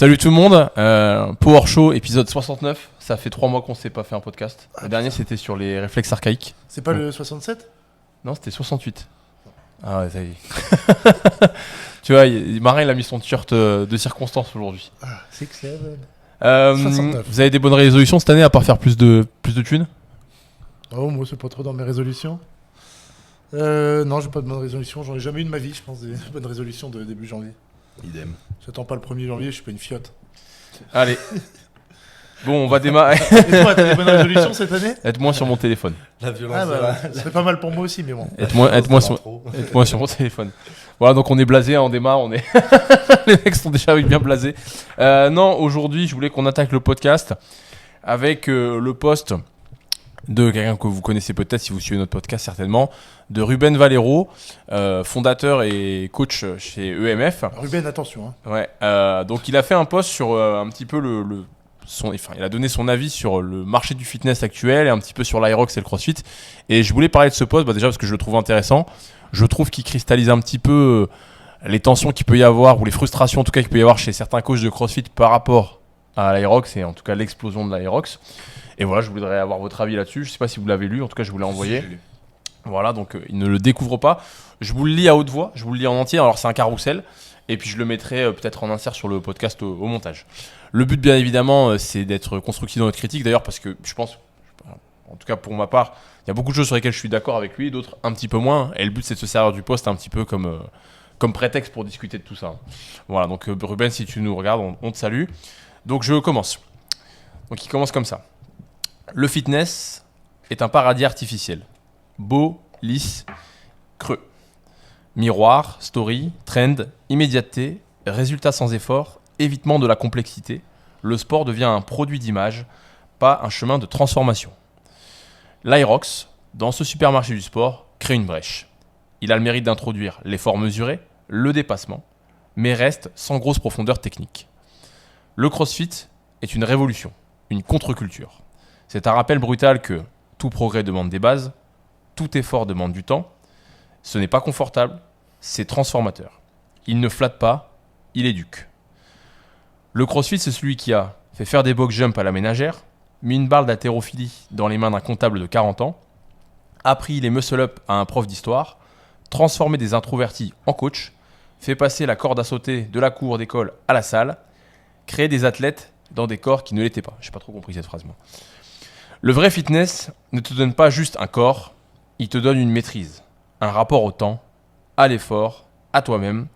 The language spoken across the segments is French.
Salut tout le monde, Power Show épisode 69, ça fait 3 mois qu'on s'est pas fait un podcast. Le dernier c'était sur les réflexes archaïques. C'est pas le 67 ? Non, c'était 68. Ah ouais, ça y est. Tu vois, Marin il a mis son t-shirt de circonstance aujourd'hui. Ah, 67. 69. Vous avez des bonnes résolutions cette année à part faire plus de thunes? Oh, moi c'est pas trop dans mes résolutions. Non, j'ai pas de bonnes résolutions, j'en ai jamais eu de ma vie, je pense, des bonnes résolutions de début janvier. Idem. J'attends pas le 1er janvier, je suis pas une fiotte. Allez. Bon, on va démarrer. Et toi, t'as des bonnes résolutions cette année ? Être moins sur mon téléphone. La violence. Ah bah, ça serait pas mal pour moi aussi, mais bon. Être moins sur mon téléphone. Voilà, donc on est blasé, on démarre, on est. Les mecs sont déjà bien blasés. Non, aujourd'hui, je voulais qu'on attaque le podcast avec le post de quelqu'un que vous connaissez peut-être si vous suivez notre podcast certainement, de Ruben Valero, fondateur et coach chez EMF. Ruben, attention. Hein. Ouais. Donc il a fait un post sur un petit peu il a donné son avis sur le marché du fitness actuel et un petit peu sur l'Aerox et le CrossFit. Et je voulais parler de ce post déjà parce que je le trouve intéressant. Je trouve qu'il cristallise un petit peu les tensions qu'il peut y avoir ou les frustrations en tout cas qu'il peut y avoir chez certains coachs de CrossFit par rapport à l'Aerox et en tout cas l'explosion de l'Aerox. Et voilà, je voudrais avoir votre avis là-dessus. Je sais pas si vous l'avez lu, en tout cas je vous l'ai envoyé. Voilà, donc il ne le découvre pas. Je vous le lis à haute voix, je vous le lis en entier. Alors c'est un carrousel, et puis je le mettrai peut-être en insert sur le podcast au montage. Le but, bien évidemment, c'est d'être constructif dans notre critique. D'ailleurs, parce que je pense, en tout cas pour ma part, il y a beaucoup de choses sur lesquelles je suis d'accord avec lui, d'autres un petit peu moins. Et le but, c'est de se servir du post un petit peu comme prétexte pour discuter de tout ça. Voilà, donc Ruben, si tu nous regardes, on te salue. Donc je commence. Donc il commence comme ça. Le fitness est un paradis artificiel. Beau, lisse, creux. Miroir, story, trend, immédiateté, résultat sans effort, évitement de la complexité. Le sport devient un produit d'image, pas un chemin de transformation. L'Aerox, dans ce supermarché du sport, crée une brèche. Il a le mérite d'introduire l'effort mesuré, le dépassement, mais reste sans grosse profondeur technique. Le CrossFit est une révolution, une contre-culture. C'est un rappel brutal que tout progrès demande des bases, tout effort demande du temps. Ce n'est pas confortable, c'est transformateur. Il ne flatte pas, il éduque. Le CrossFit, c'est celui qui a fait faire des box jumps à la ménagère, mis une balle d'haltérophilie dans les mains d'un comptable de 40 ans, appris les muscle-up à un prof d'histoire, transformé des introvertis en coach, fait passer la corde à sauter de la cour d'école à la salle, créé des athlètes dans des corps qui ne l'étaient pas. J'ai pas trop compris cette phrase, moi. Le vrai fitness ne te donne pas juste un corps, il te donne une maîtrise, un rapport au temps, à l'effort, à toi-même.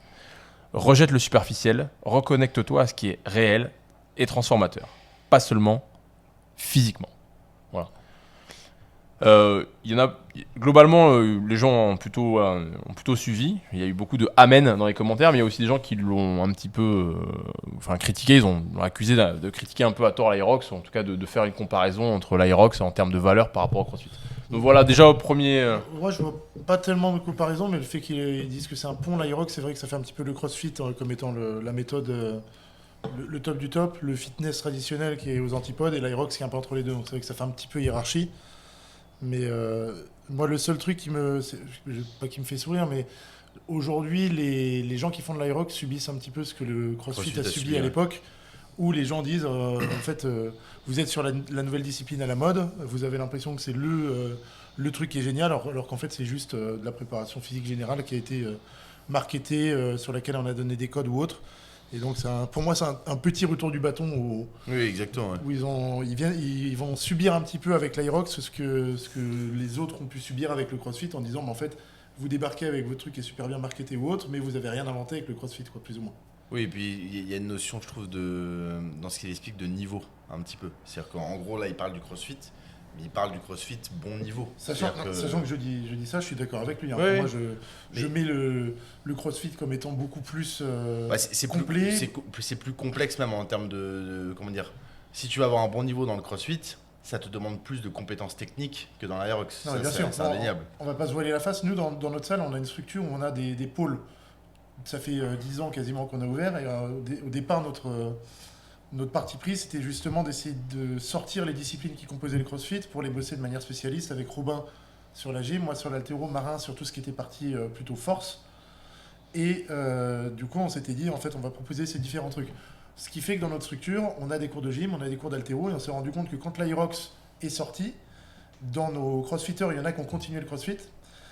Rejette le superficiel, reconnecte-toi à ce qui est réel et transformateur, pas seulement physiquement. Voilà. Globalement, les gens ont plutôt suivi. Il y a eu beaucoup de amen dans les commentaires, mais il y a aussi des gens qui l'ont un petit peu critiqué. Ils ont accusé de critiquer un peu à tort l'Aerox, ou en tout cas de faire une comparaison entre l'Aerox en termes de valeur par rapport au CrossFit. Donc voilà, déjà au premier... Moi, je vois pas tellement de comparaison, mais le fait qu'ils disent que c'est un pont, l'Aerox, c'est vrai que ça fait un petit peu le CrossFit comme étant la méthode, le top du top, le fitness traditionnel qui est aux antipodes et l'Aerox qui est un peu entre les deux. Donc c'est vrai que ça fait un petit peu hiérarchie. Mais moi, le seul truc pas qui me fait sourire, mais aujourd'hui, les gens qui font de l'Aerox subissent un petit peu ce que le CrossFit a subi à l'époque, où les gens disent, en fait, vous êtes sur la nouvelle discipline à la mode, vous avez l'impression que c'est le truc qui est génial, alors qu'en fait, c'est juste de la préparation physique générale qui a été marketée, sur laquelle on a donné des codes ou autres. Et donc, pour moi, c'est un petit retour du bâton Oui, exactement. Ouais. où ils vont subir un petit peu avec l'Aerox ce que les autres ont pu subir avec le CrossFit en disant, mais en fait, vous débarquez avec votre truc qui est super bien marketé ou autre, mais vous n'avez rien inventé avec le CrossFit, quoi, plus ou moins. Oui, et puis il y a une notion, je trouve, dans ce qu'il explique de niveau, un petit peu. C'est-à-dire qu'en gros, là, il parle du CrossFit, mais il parle du CrossFit bon niveau. Sachant que je dis ça, je suis d'accord avec lui. Hein. Ouais, moi, je mets le CrossFit comme étant beaucoup plus c'est complet. C'est plus complexe même en termes comment dire. Si tu veux avoir un bon niveau dans le CrossFit, ça te demande plus de compétences techniques que dans l'Aerox. Bien sûr, c'est indéniable. On va pas se voiler la face. Nous, dans notre salle, on a une structure où on a des pôles. Ça fait 10 ans quasiment qu'on a ouvert. Et au départ, notre parti pris, c'était justement d'essayer de sortir les disciplines qui composaient le CrossFit pour les bosser de manière spécialiste avec Robin sur la gym, moi sur l'haltéro, Marin sur tout ce qui était partie plutôt force. Et du coup, on s'était dit, en fait, on va proposer ces différents trucs. Ce qui fait que dans notre structure, on a des cours de gym, on a des cours d'haltéro, et on s'est rendu compte que quand l'Aerox est sorti, dans nos crossfitters, il y en a qui ont continué le crossfit.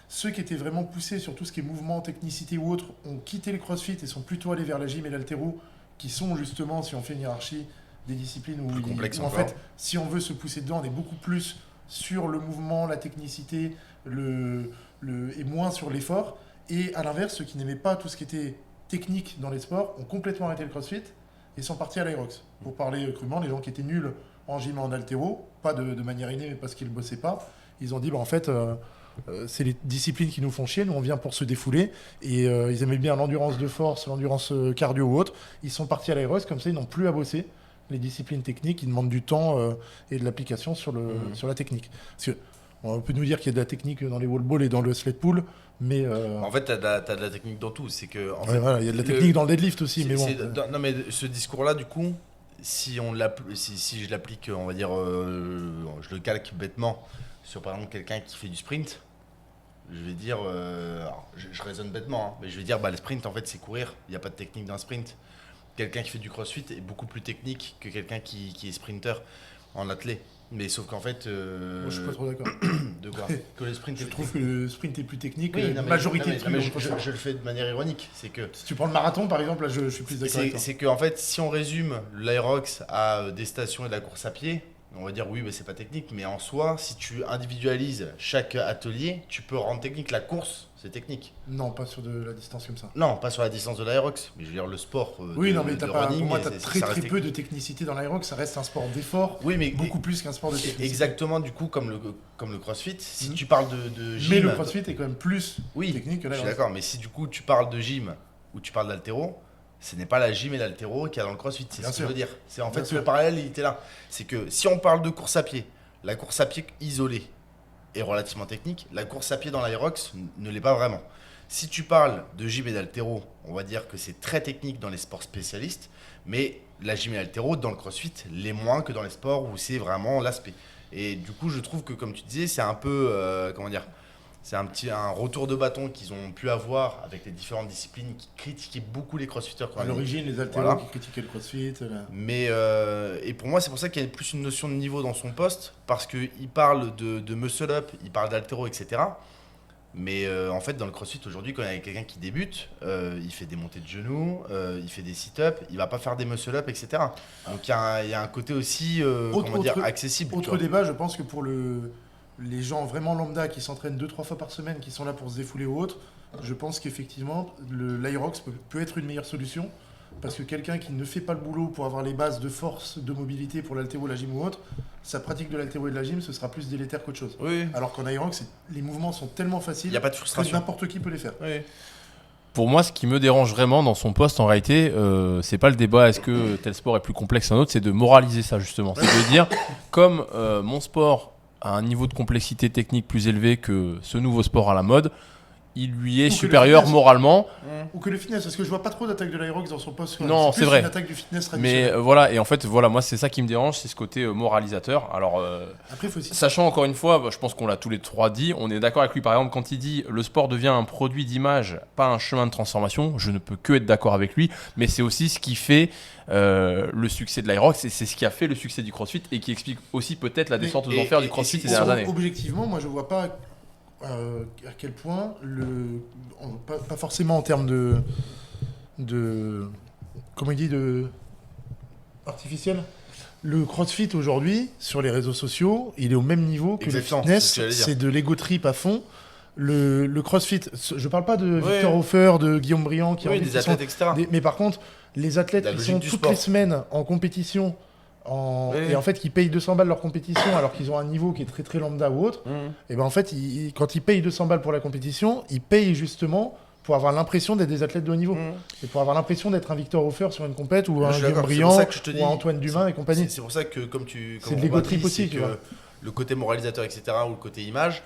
Ceux qui étaient vraiment poussés sur tout ce qui est mouvement, technicité ou autre, ont quitté le crossfit et sont plutôt allés vers la gym et l'haltéro, qui sont justement, si on fait une hiérarchie, des disciplines où, où en fait, si on veut se pousser dedans, on est beaucoup plus sur le mouvement, la technicité, et moins sur l'effort. Et à l'inverse, ceux qui n'aimaient pas tout ce qui était technique dans les sports ont complètement arrêté le crossfit et sont partis à l'Aerox. Pour parler crûment, les gens qui étaient nuls en gym et en haltéro, pas de manière innée, mais parce qu'ils ne bossaient pas, ils ont dit, en fait, c'est les disciplines qui nous font chier, nous on vient pour se défouler, et ils aimaient bien l'endurance de force, l'endurance cardio ou autre, ils sont partis à l'Aerox, comme ça ils n'ont plus à bosser les disciplines techniques, ils demandent du temps et de l'application sur la technique. Parce que, on peut nous dire qu'il y a de la technique dans les wall balls et dans le sled pull, mais... En fait, t'as de la technique dans tout, c'est que... En fait, voilà, il y a de la technique dans le deadlift aussi, mais bon... Non mais ce discours-là, du coup, si je l'applique, on va dire, je le calque bêtement sur par exemple quelqu'un qui fait du sprint, je vais dire, je raisonne bêtement, hein, mais je vais dire, le sprint en fait c'est courir, il n'y a pas de technique dans le sprint. Quelqu'un qui fait du crossfit est beaucoup plus technique que quelqu'un qui est sprinter en athlète. Mais sauf qu'en fait... Moi, je suis pas trop d'accord. De quoi? Que le sprint je trouve que le sprint est plus technique, oui, la majorité de trucs. Je le fais de manière ironique. C'est que si tu prends le marathon, par exemple, là, je suis plus d'accord avec toi. C'est qu'en fait, si on résume l'Aerox à des stations et de la course à pied, on va dire oui, c'est pas technique, mais en soi, si tu individualises chaque atelier, tu peux rendre technique la course, c'est technique. Non, pas sur de la distance comme ça. Non, pas sur la distance de l'Aerox, mais je veux dire le sport. Oui, non, mais pour moi, tu as très peu de technicité dans l'Aerox, ça reste un sport d'effort, oui, mais beaucoup plus qu'un sport de technicité. Exactement, du coup, comme le crossfit, si tu parles de gym. Mais le crossfit est quand même plus technique que l'Aerox. Je suis d'accord, mais si du coup tu parles de gym ou tu parles d'haltéro, ce n'est pas la gym et l'haltéro qu'il y a dans le crossfit, c'est ce que je veux dire. C'est en fait le parallèle, il était là. C'est que si on parle de course à pied, la course à pied isolée est relativement technique, la course à pied dans l'Aerox ne l'est pas vraiment. Si tu parles de gym et d'haltéro, on va dire que c'est très technique dans les sports spécialistes, mais la gym et l'haltéro dans le crossfit l'est moins que dans les sports où c'est vraiment l'aspect. Et du coup, je trouve que comme tu disais, c'est un peu, c'est un retour de bâton qu'ils ont pu avoir avec les différentes disciplines qui critiquaient beaucoup les crossfitters. À l'origine, les haltéros qui critiquaient le crossfit. Là. Mais, et pour moi, c'est pour ça qu'il y a plus une notion de niveau dans son poste, parce qu'il parle de muscle up, il parle d'haltéro, etc. Mais en fait, dans le crossfit aujourd'hui, quand il y a quelqu'un qui débute, il fait des montées de genoux, il fait des sit-ups, il va pas faire des muscle up, etc. Donc il y a un côté aussi accessible. Autre débat, je pense que pour les gens vraiment lambda qui s'entraînent 2-3 fois par semaine, qui sont là pour se défouler ou autre, je pense qu'effectivement, l'Aerox peut être une meilleure solution. Parce que quelqu'un qui ne fait pas le boulot pour avoir les bases de force, de mobilité pour l'haltéro, la gym ou autre, sa pratique de l'haltéro et de la gym, ce sera plus délétère qu'autre chose. Oui. Alors qu'en Aerox, les mouvements sont tellement faciles y a pas de frustration. que n'importe qui peut les faire. Oui. Pour moi, ce qui me dérange vraiment dans son poste, en réalité, c'est pas le débat est-ce que tel sport est plus complexe qu'un autre, c'est de moraliser ça justement. C'est de dire, comme mon sport a un niveau de complexité technique plus élevé que ce nouveau sport à la mode, il lui est supérieur moralement. Ou que le fitness, parce que je vois pas trop d'attaque de l'Aerox dans son poste. Non, c'est vrai. Une attaque du fitness traditionnel. Mais voilà, et en fait, voilà, moi c'est ça qui me dérange, c'est ce côté moralisateur. Alors, après, faut aussi... sachant encore une fois, je pense qu'on l'a tous les trois dit, on est d'accord avec lui par exemple quand il dit le sport devient un produit d'image, pas un chemin de transformation. Je ne peux que être d'accord avec lui, mais c'est aussi ce qui fait le succès de l'Aerox, et c'est ce qui a fait le succès du CrossFit et qui explique aussi peut-être la descente aux enfers du CrossFit ces dernières années. Objectivement, moi je vois pas à quel point pas forcément en termes de comment il dit, de artificiel, le CrossFit aujourd'hui sur les réseaux sociaux, il est au même niveau que le fitness. C'est de l'ego trip à fond. Le CrossFit, je parle pas de Victor Hofer, de Guillaume Briand des athlètes, etc. Mais par contre, les athlètes qui sont toutes les semaines en compétition et en fait qui payent 200 balles leur compétition alors qu'ils ont un niveau qui est très très lambda ou autre, et ben en fait quand ils payent 200 balles pour la compétition, ils payent justement pour avoir l'impression d'être des athlètes de haut niveau et pour avoir l'impression d'être un Victor Hofer sur une compète ou un Guillaume Briand ou un Antoine Dumas et compagnie. C'est pour ça que c'est de l'ego trip aussi, le côté moralisateur, etc., ou le côté image.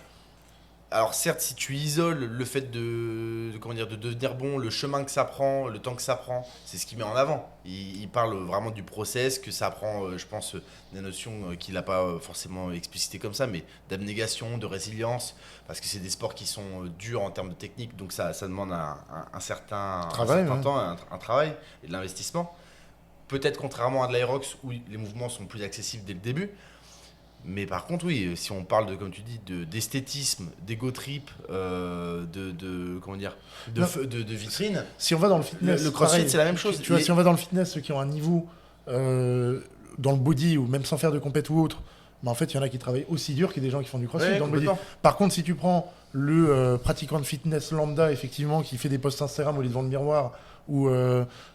Alors certes, si tu isoles le fait de devenir bon, le chemin que ça prend, le temps que ça prend, c'est ce qu'il met en avant. Il parle vraiment du process, que ça prend, je pense, des notions qu'il n'a pas forcément explicitées comme ça, mais d'abnégation, de résilience, parce que c'est des sports qui sont durs en termes de technique, donc ça demande un certain temps, un travail et de l'investissement. peut-être contrairement à de l'Aerox où les mouvements sont plus accessibles dès le début. Mais par contre, oui, si on parle de, comme tu dis, d'esthétisme, d'ego trip, comment dire, de vitrine. Si on va dans le fitness, le CrossFit, pareil, c'est la même chose. Tu vois, si on va dans le fitness, ceux qui ont un niveau dans le body ou même sans faire de compète ou autre, en fait, il y en a qui travaillent aussi dur que des gens qui font du CrossFit dans le body. Par contre, si tu prends le pratiquant de fitness lambda, effectivement, qui fait des posts Instagram au lieu devant le miroir, ou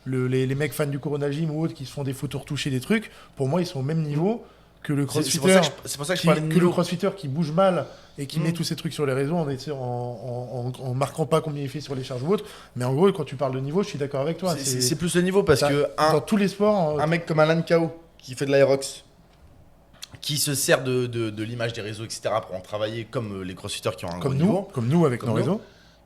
les mecs fans du Corona Gym ou autres qui se font des photos retouchées, des trucs, pour moi, ils sont au même niveau que le crossfitter, c'est pour ça que je parlais de niveau. le crossfitter qui bouge mal et qui met tous ces trucs sur les réseaux en marquant pas combien il fait sur les charges ou autre. Mais en gros, quand tu parles de niveau, je suis d'accord avec toi. C'est plus le niveau parce que dans tous les sports, un mec comme Alan Kao qui fait de l'Aerox, qui se sert de l'image des réseaux, etc. pour en travailler comme les crossfitters qui ont un gros niveau. Comme nous avec nos réseaux.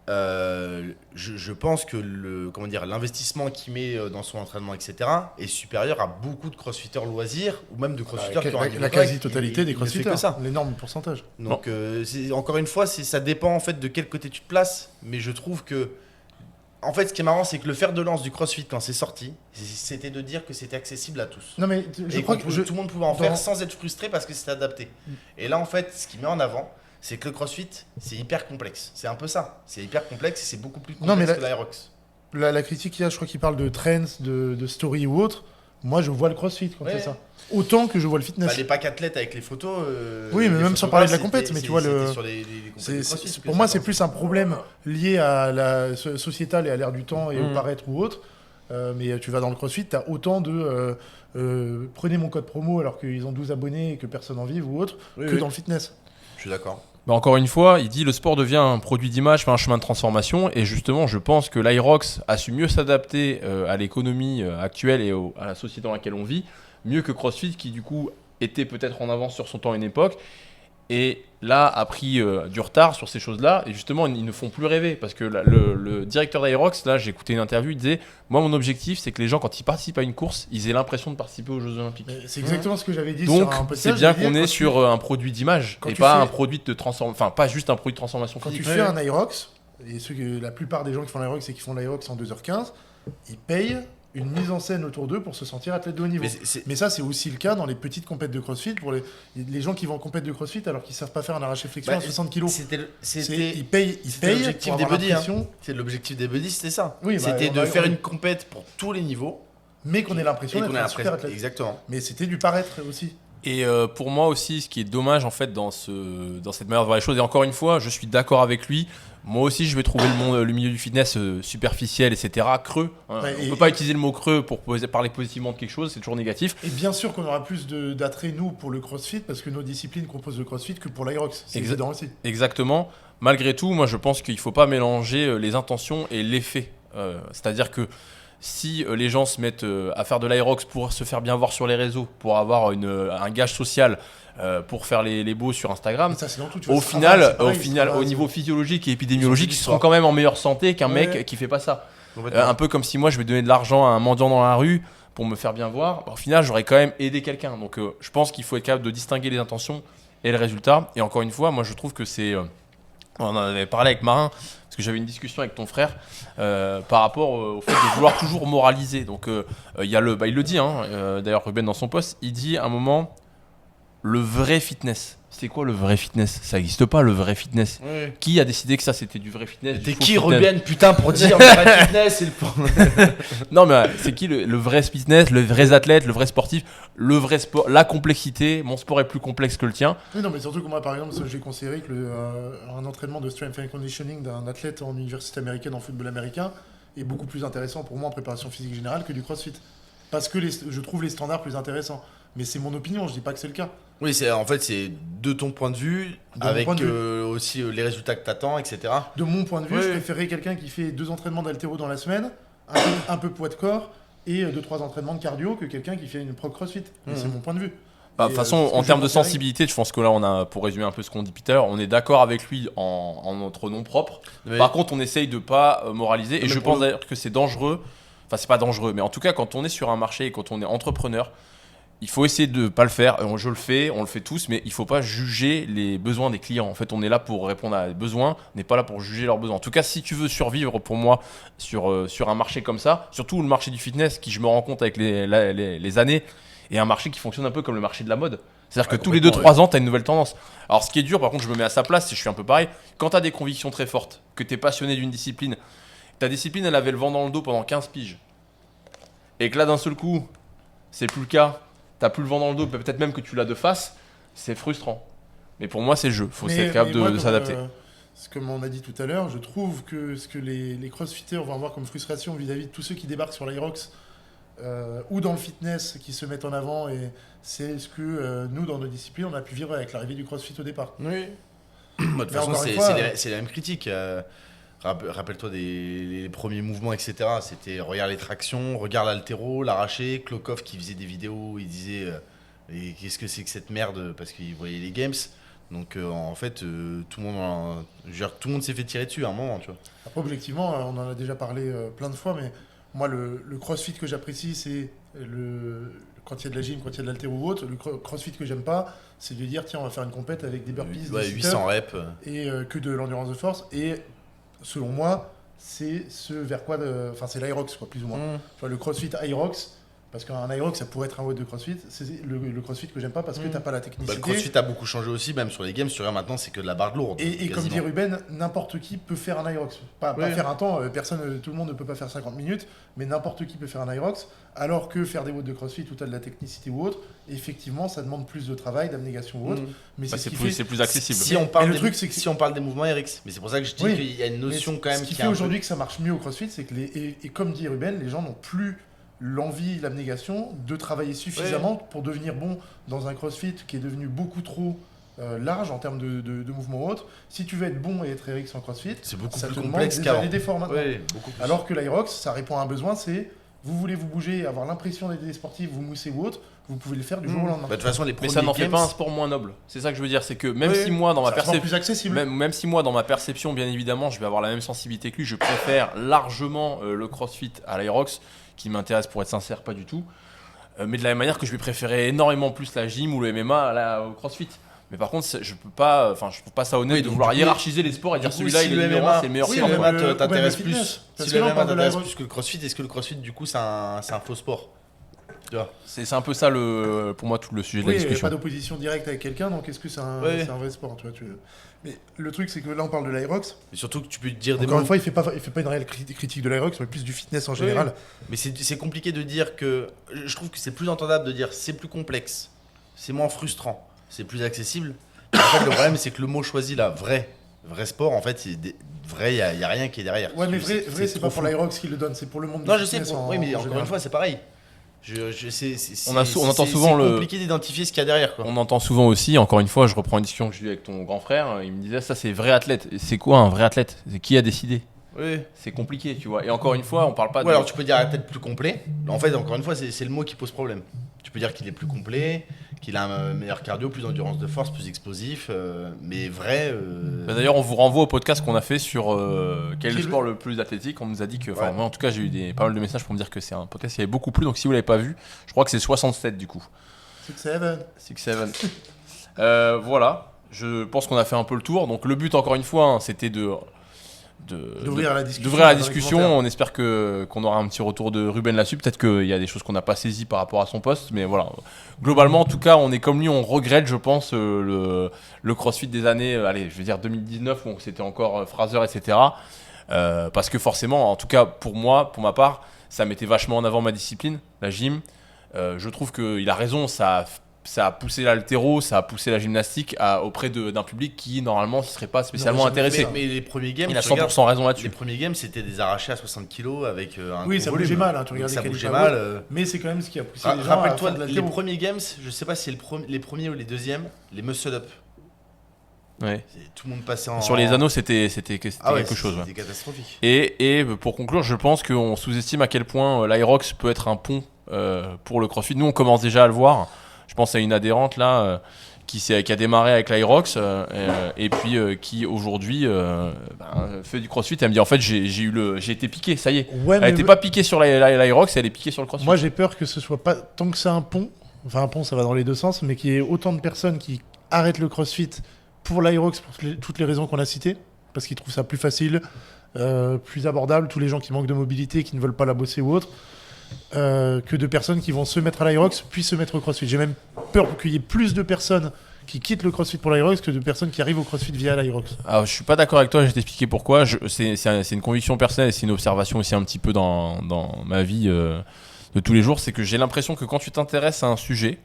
Je pense que l'investissement qu'il met dans son entraînement, etc., est supérieur à beaucoup de crossfitters loisirs ou même de crossfitters qui ont un niveau la quasi-totalité des crossfitters, ça. L'énorme pourcentage. Donc, encore une fois, ça dépend en fait de quel côté tu te places, mais je trouve que en fait, ce qui est marrant, c'est que le fer de lance du CrossFit, quand c'est sorti, c'était de dire que c'était accessible à tous. Non, mais je crois que tout le monde pouvait en faire sans être frustré parce que c'était adapté. Et là, en fait, ce qui met en avant, c'est que le CrossFit, c'est hyper complexe. C'est un peu ça. C'est hyper complexe et c'est beaucoup plus complexe que l'Aerox. La critique qu'il y a, je crois qu'il parle de trends, de story ou autre. Moi, je vois le CrossFit quand c'est ça. Autant que je vois le fitness. Les packs athlètes avec les photos. Oui, mais même sans parler de la compète. Mais tu vois, pour moi, c'est plus un problème lié à la sociétale et à l'ère du temps et au paraître ou autre. Mais tu vas dans le CrossFit, tu as autant de prenez mon code promo alors qu'ils ont 12 abonnés et que personne en vive ou autre que dans le fitness. Je suis d'accord. Encore une fois, il dit le sport devient un produit d'image, pas un chemin de transformation. Et justement, je pense que l'Aerox a su mieux s'adapter à l'économie actuelle et à la société dans laquelle on vit, mieux que CrossFit qui du coup était peut-être en avance sur son temps à une époque. Et là, a pris du retard sur ces choses-là. Et justement, ils ne font plus rêver. Parce que le directeur d'Aerox, là, j'ai écouté une interview, il disait « Moi, mon objectif, c'est que les gens, quand ils participent à une course, ils aient l'impression de participer aux Jeux Olympiques. » C'est exactement ce que j'avais dit. Donc, sur un podcast. c'est bien qu'on est sur un produit d'image et pas un produit de transformation. Enfin, pas juste un produit de transformation physique. Quand tu fais un Aerox, et la plupart des gens qui font l'Aerox et qui font l'Aerox en 2h15, ils payent une mise en scène autour d'eux pour se sentir athlète de haut niveau. Mais ça, c'est aussi le cas dans les petites compètes de CrossFit pour les gens qui vont en compète de CrossFit alors qu'ils savent pas faire un arraché flexion à 60 kg. Ils payent l'objectif des buddies. C'est l'objectif des buddies, c'était ça. Oui, c'était de faire une compète pour tous les niveaux. Mais qu'on ait l'impression d'être un super athlète. Exactement. Mais c'était du paraître aussi. Et pour moi aussi, ce qui est dommage en fait dans cette manière de voir les choses, et encore une fois, je suis d'accord avec lui. Moi aussi, je vais trouver le milieu du fitness superficiel, etc., creux. Hein. On ne peut pas utiliser le mot creux pour parler positivement de quelque chose, c'est toujours négatif. Et bien sûr qu'on aura plus d'attrait, nous, pour le CrossFit, parce que nos disciplines composent le CrossFit que pour l'Aerox. C'est évident aussi. Exactement. Malgré tout, moi, je pense qu'il ne faut pas mélanger les intentions et l'effet. C'est-à-dire que si les gens se mettent à faire de l'Aerox pour se faire bien voir sur les réseaux, pour avoir un gage social, pour faire les beaux sur Instagram, ça, tout, au final, au niveau physiologique et épidémiologique, ils seront quand même en meilleure santé qu'un mec qui fait pas ça. Un peu comme si moi je vais donner de l'argent à un mendiant dans la rue pour me faire bien voir, au final j'aurais quand même aidé quelqu'un. Donc je pense qu'il faut être capable de distinguer les intentions et le résultat. Et encore une fois, moi je trouve que c'est... on en avait parlé avec Marin, parce que j'avais une discussion avec ton frère par rapport au fait de vouloir toujours moraliser. Donc il le dit, d'ailleurs Ruben dans son post, il dit à un moment... Le vrai fitness. C'est quoi le vrai fitness? Ça n'existe pas, le vrai fitness. Oui. Qui a décidé que ça c'était du vrai fitness? T'es qui, Ruben, putain, pour dire le vrai fitness et Non, mais c'est qui le vrai fitness, le vrai athlète, le vrai sportif, le vrai sport, la complexité? Mon sport est plus complexe que le tien. Oui, non, mais surtout que moi, par exemple, j'ai considéré que un entraînement de strength and conditioning d'un athlète en université américaine, en football américain, est beaucoup plus intéressant pour moi en préparation physique générale que du CrossFit. Parce que je trouve les standards plus intéressants. Mais c'est mon opinion, je dis pas que c'est le cas. Oui, en fait, c'est de ton point de vue, avec aussi les résultats que tu attends, etc. De mon point de vue, je préférerais quelqu'un qui fait 2 entraînements d'haltéro dans la semaine, un peu poids de corps, et 2-3 entraînements de cardio que quelqu'un qui fait une pro CrossFit. C'est mon point de vue. De toute façon, en termes de sensibilité, je pense que là, pour résumer un peu ce qu'on dit Peter, on est d'accord avec lui en notre nom propre. Oui. Par contre, on essaye de pas moraliser, et je pense d'ailleurs que c'est dangereux. Enfin, c'est pas dangereux, mais en tout cas, quand on est sur un marché et quand on est entrepreneur, il faut essayer de pas le faire. Je le fais, on le fait tous, mais il faut pas juger les besoins des clients. En fait, on est là pour répondre à des besoins, on n'est pas là pour juger leurs besoins. En tout cas, si tu veux survivre pour moi sur un marché comme ça, surtout le marché du fitness, qui je me rends compte avec les années, est un marché qui fonctionne un peu comme le marché de la mode. C'est-à-dire que tous les 2-3 ans, tu as une nouvelle tendance. Alors, ce qui est dur, par contre, je me mets à sa place, je suis un peu pareil. Quand tu as des convictions très fortes, que tu es passionné d'une discipline, ta discipline, elle avait le vent dans le dos pendant 15 piges. Et que là, d'un seul coup, c'est plus le cas, t'as plus le vent dans le dos, peut-être même que tu l'as de face, c'est frustrant. Mais pour moi, c'est le jeu. Faut être capable de s'adapter. Comme on a dit tout à l'heure, je trouve que ce que les crossfitters vont avoir comme frustration vis-à-vis de tous ceux qui débarquent sur l'Aerox ou dans le fitness qui se mettent en avant, et c'est ce que nous, dans nos disciplines, on a pu vivre avec l'arrivée du crossfit au départ. Oui. De toute façon, c'est la même critique. Rappelle-toi les premiers mouvements, etc. C'était regarde les tractions, regarde l'haltéro, l'arraché. Klokov qui faisait des vidéos, il disait et qu'est-ce que c'est que cette merde, parce qu'il voyait les games. Donc en fait, tout le monde s'est fait tirer dessus à un moment, tu vois. Après, objectivement, on en a déjà parlé plein de fois, mais moi, le crossfit que j'apprécie, c'est quand il y a de la gym, quand il y a de l'haltéro ou autre. Le crossfit que j'aime pas, c'est de dire tiens, on va faire une compète avec des burpees, des 800 reps et que de l'endurance de force. Et selon moi, c'est ce vers quoi c'est l'Aerox, quoi, plus ou moins. Enfin, le CrossFit Aerox, parce qu'un Aerox, ça pourrait être un mode de CrossFit. C'est le CrossFit que j'aime pas parce que t'as pas la technicité. Le CrossFit a beaucoup changé aussi, même sur les games. Sur maintenant, c'est que de la barre lourde. Et comme dit Ruben, n'importe qui peut faire un Aerox. Pas faire un temps, tout le monde ne peut pas faire 50 minutes, mais n'importe qui peut faire un Aerox. Alors que faire des WOD de CrossFit où tu as de la technicité ou autre, effectivement, ça demande plus de travail, d'abnégation ou autre. Mais c'est plus accessible. Si on parle des mouvements RX, mais c'est pour ça que je dis qu'il y a une notion quand même. Ce qui fait aujourd'hui que ça marche mieux au CrossFit, c'est que et comme dit Ruben, les gens n'ont plus l'envie, l'abnégation de travailler suffisamment pour devenir bon dans un CrossFit qui est devenu beaucoup trop large en termes de mouvements autres. Si tu veux être bon et être RX en CrossFit, c'est beaucoup ça plus te complexe demande des d'efforts maintenant. Beaucoup plus. Alors que l'Aerox, ça répond à un besoin, c'est vous voulez vous bouger, avoir l'impression d'être des sportifs, vous moussez ou autre, vous pouvez le faire du jour au lendemain. De toute façon, mais ça n'en fait pas un sport moins noble. C'est ça que je veux dire, c'est que même si moi dans ma perception, même si moi dans ma perception, bien évidemment, je vais avoir la même sensibilité que lui, je préfère largement le CrossFit à l'Aerox, qui m'intéresse pour être sincère pas du tout. Mais de la même manière que je vais préférer énormément plus la gym ou le MMA au CrossFit. Mais par contre, je trouve pas ça honnête de vouloir hiérarchiser les sports et dire celui-là il est numéro 1, c'est le meilleur sport. Si le MMA t'intéresse plus, si le MMA t'intéresse plus que le CrossFit, est-ce que le CrossFit du coup c'est un faux sport? C'est un peu ça pour moi tout le sujet de la discussion. Il n'y a pas d'opposition directe avec quelqu'un, donc est-ce que c'est un vrai sport, tu vois, Mais le truc c'est que là on parle de l'Aerox. Mais surtout que tu peux dire encore une fois, il fait pas une réelle critique de l'Aerox, mais plus du fitness en général. Mais c'est compliqué de dire que je trouve que c'est plus entendable de dire c'est plus complexe, c'est moins frustrant, c'est plus accessible. En fait, le problème, c'est que le mot choisi là, vrai sport, en fait, vrai, il n'y a rien qui est derrière. Ouais, mais vrai, c'est pas pour l'Aerox qui le donne, c'est pour le monde du fitness. Non, je sais, oui, mais encore une fois, c'est pareil. On entend souvent c'est compliqué d'identifier ce qu'il y a derrière, quoi. On entend souvent aussi, encore une fois, je reprends une discussion que j'ai eue avec ton grand frère, il me disait ça c'est vrai athlète. Et c'est quoi un vrai athlète? C'est qui a décidé? Oui. C'est compliqué, tu vois. Et encore une fois, on parle pas de. Alors tu peux dire athlète plus complet. En fait, encore une fois, c'est le mot qui pose problème. Tu peux dire qu'il est plus complet, qu'il a un meilleur cardio, plus d'endurance de force, plus explosif, mais vrai. D'ailleurs, on vous renvoie au podcast qu'on a fait sur quel est le sport le plus athlétique. On nous a dit que, moi en tout cas, j'ai eu pas mal de messages pour me dire que c'est un podcast qui avait beaucoup plu. Donc si vous l'avez pas vu, je crois que c'est 67 du coup. 6-7. Voilà, je pense qu'on a fait un peu le tour. Donc le but, encore une fois, c'était d'ouvrir la discussion. On espère qu'on aura un petit retour de Ruben là-dessus. Peut-être qu'il y a des choses qu'on n'a pas saisies par rapport à son poste, mais voilà. Globalement, en tout cas, on est comme lui, on regrette, je pense, le CrossFit des années, je veux dire 2019, où c'était encore Fraser, etc. Parce que forcément, en tout cas pour moi, pour ma part, ça mettait vachement en avant ma discipline, la gym. Je trouve qu'il a raison, ça a poussé l'haltéro, ça a poussé la gymnastique auprès d'un public qui normalement ne serait pas spécialement intéressé. Mais les premiers games, il a 100% raison là-dessus. Les premiers games, c'était des arrachés à 60 kg avec un ça volume. bougeait mal, hein, tu regardais ça bougeait mal. Mais c'est quand même ce qui a poussé les gens rappelle-toi, à faire de les premiers games, je sais pas si c'est les premiers ou les deuxièmes, les muscle-up. Ouais. Tout le monde passait en... Sur les anneaux, c'était quelque chose. C'était catastrophique. Et pour conclure, je pense qu'on sous-estime à quel point l'Aerox peut être un pont pour le CrossFit. Nous, on commence déjà à le voir. Je pense à une adhérente là qui a démarré avec l'Aerox et puis qui aujourd'hui fait du CrossFit. Elle me dit en fait j'ai été piqué, ça y est. Elle n'était pas piquée sur l'Aerox, elle est piquée sur le CrossFit. Moi j'ai peur que ce soit pas tant que c'est un pont. enfin un pont ça va dans les deux sens, mais qu'il y ait autant de personnes qui arrêtent le CrossFit pour l'Aerox pour toutes les raisons qu'on a citées, parce qu'ils trouvent ça plus facile, plus abordable, tous les gens qui manquent de mobilité, qui ne veulent pas la bosser ou autre, que de personnes qui vont se mettre à l'Aerox puis se mettre au CrossFit. J'ai même peur qu'il y ait plus de personnes qui quittent le CrossFit pour l'Aerox que de personnes qui arrivent au CrossFit via l'Aerox. Alors, je suis pas d'accord avec toi, je vais t'expliquer pourquoi. C'est une conviction personnelle et c'est une observation aussi un petit peu dans ma vie de tous les jours. C'est que j'ai l'impression que quand tu t'intéresses à un sujet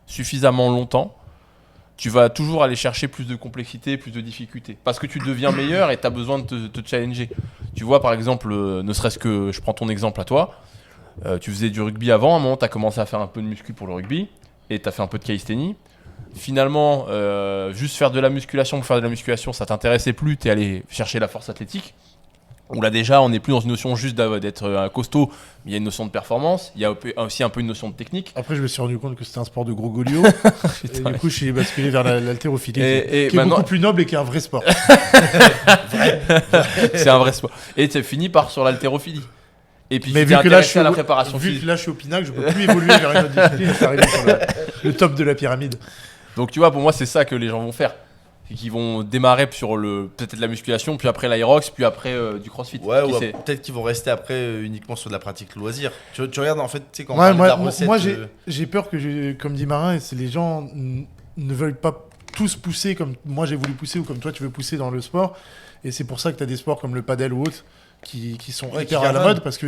suffisamment longtemps, tu vas toujours aller chercher plus de complexité, plus de difficulté. Parce que tu deviens meilleur et tu as besoin de te challenger. Tu vois, par exemple, ne serait-ce que, je prends ton exemple à toi, tu faisais du rugby avant, à un moment tu as commencé à faire un peu de muscu pour le rugby et tu as fait un peu de calisthenie. Finalement, juste faire de la musculation pour faire de la musculation, ça t'intéressait plus, tu es allé chercher la force athlétique. Où là déjà, on n'est plus dans une notion juste d'être costaud, mais il y a une notion de performance, il y a aussi un peu une notion de technique. Après, je me suis rendu compte que c'était un sport de gros goliot, et du coup, je suis basculé vers l'haltérophilie, qui est beaucoup plus noble et qui est un vrai sport. C'est un vrai sport. Et tu finis par sur l'haltérophilie. Et puis, mais vu que là, je suis à la préparation vu physique. que là, je suis au pinacle, je peux plus évoluer vers une autre discipline et c'est arrivé sur le top de la pyramide. Donc, tu vois, pour moi, c'est ça que les gens vont faire. C'est qu'ils vont démarrer sur peut-être la musculation, puis après l'Aerox, puis après du CrossFit. Ouais, ou peut-être qu'ils vont rester après uniquement sur de la pratique loisir. Tu regardes en fait, tu sais, quand on parle de la recette. Moi, j'ai peur que, comme dit Marin, les gens ne veulent pas tous pousser comme moi j'ai voulu pousser ou comme toi tu veux pousser dans le sport. Et c'est pour ça que tu as des sports comme le paddle ou autre qui sont hyper à la mode, parce que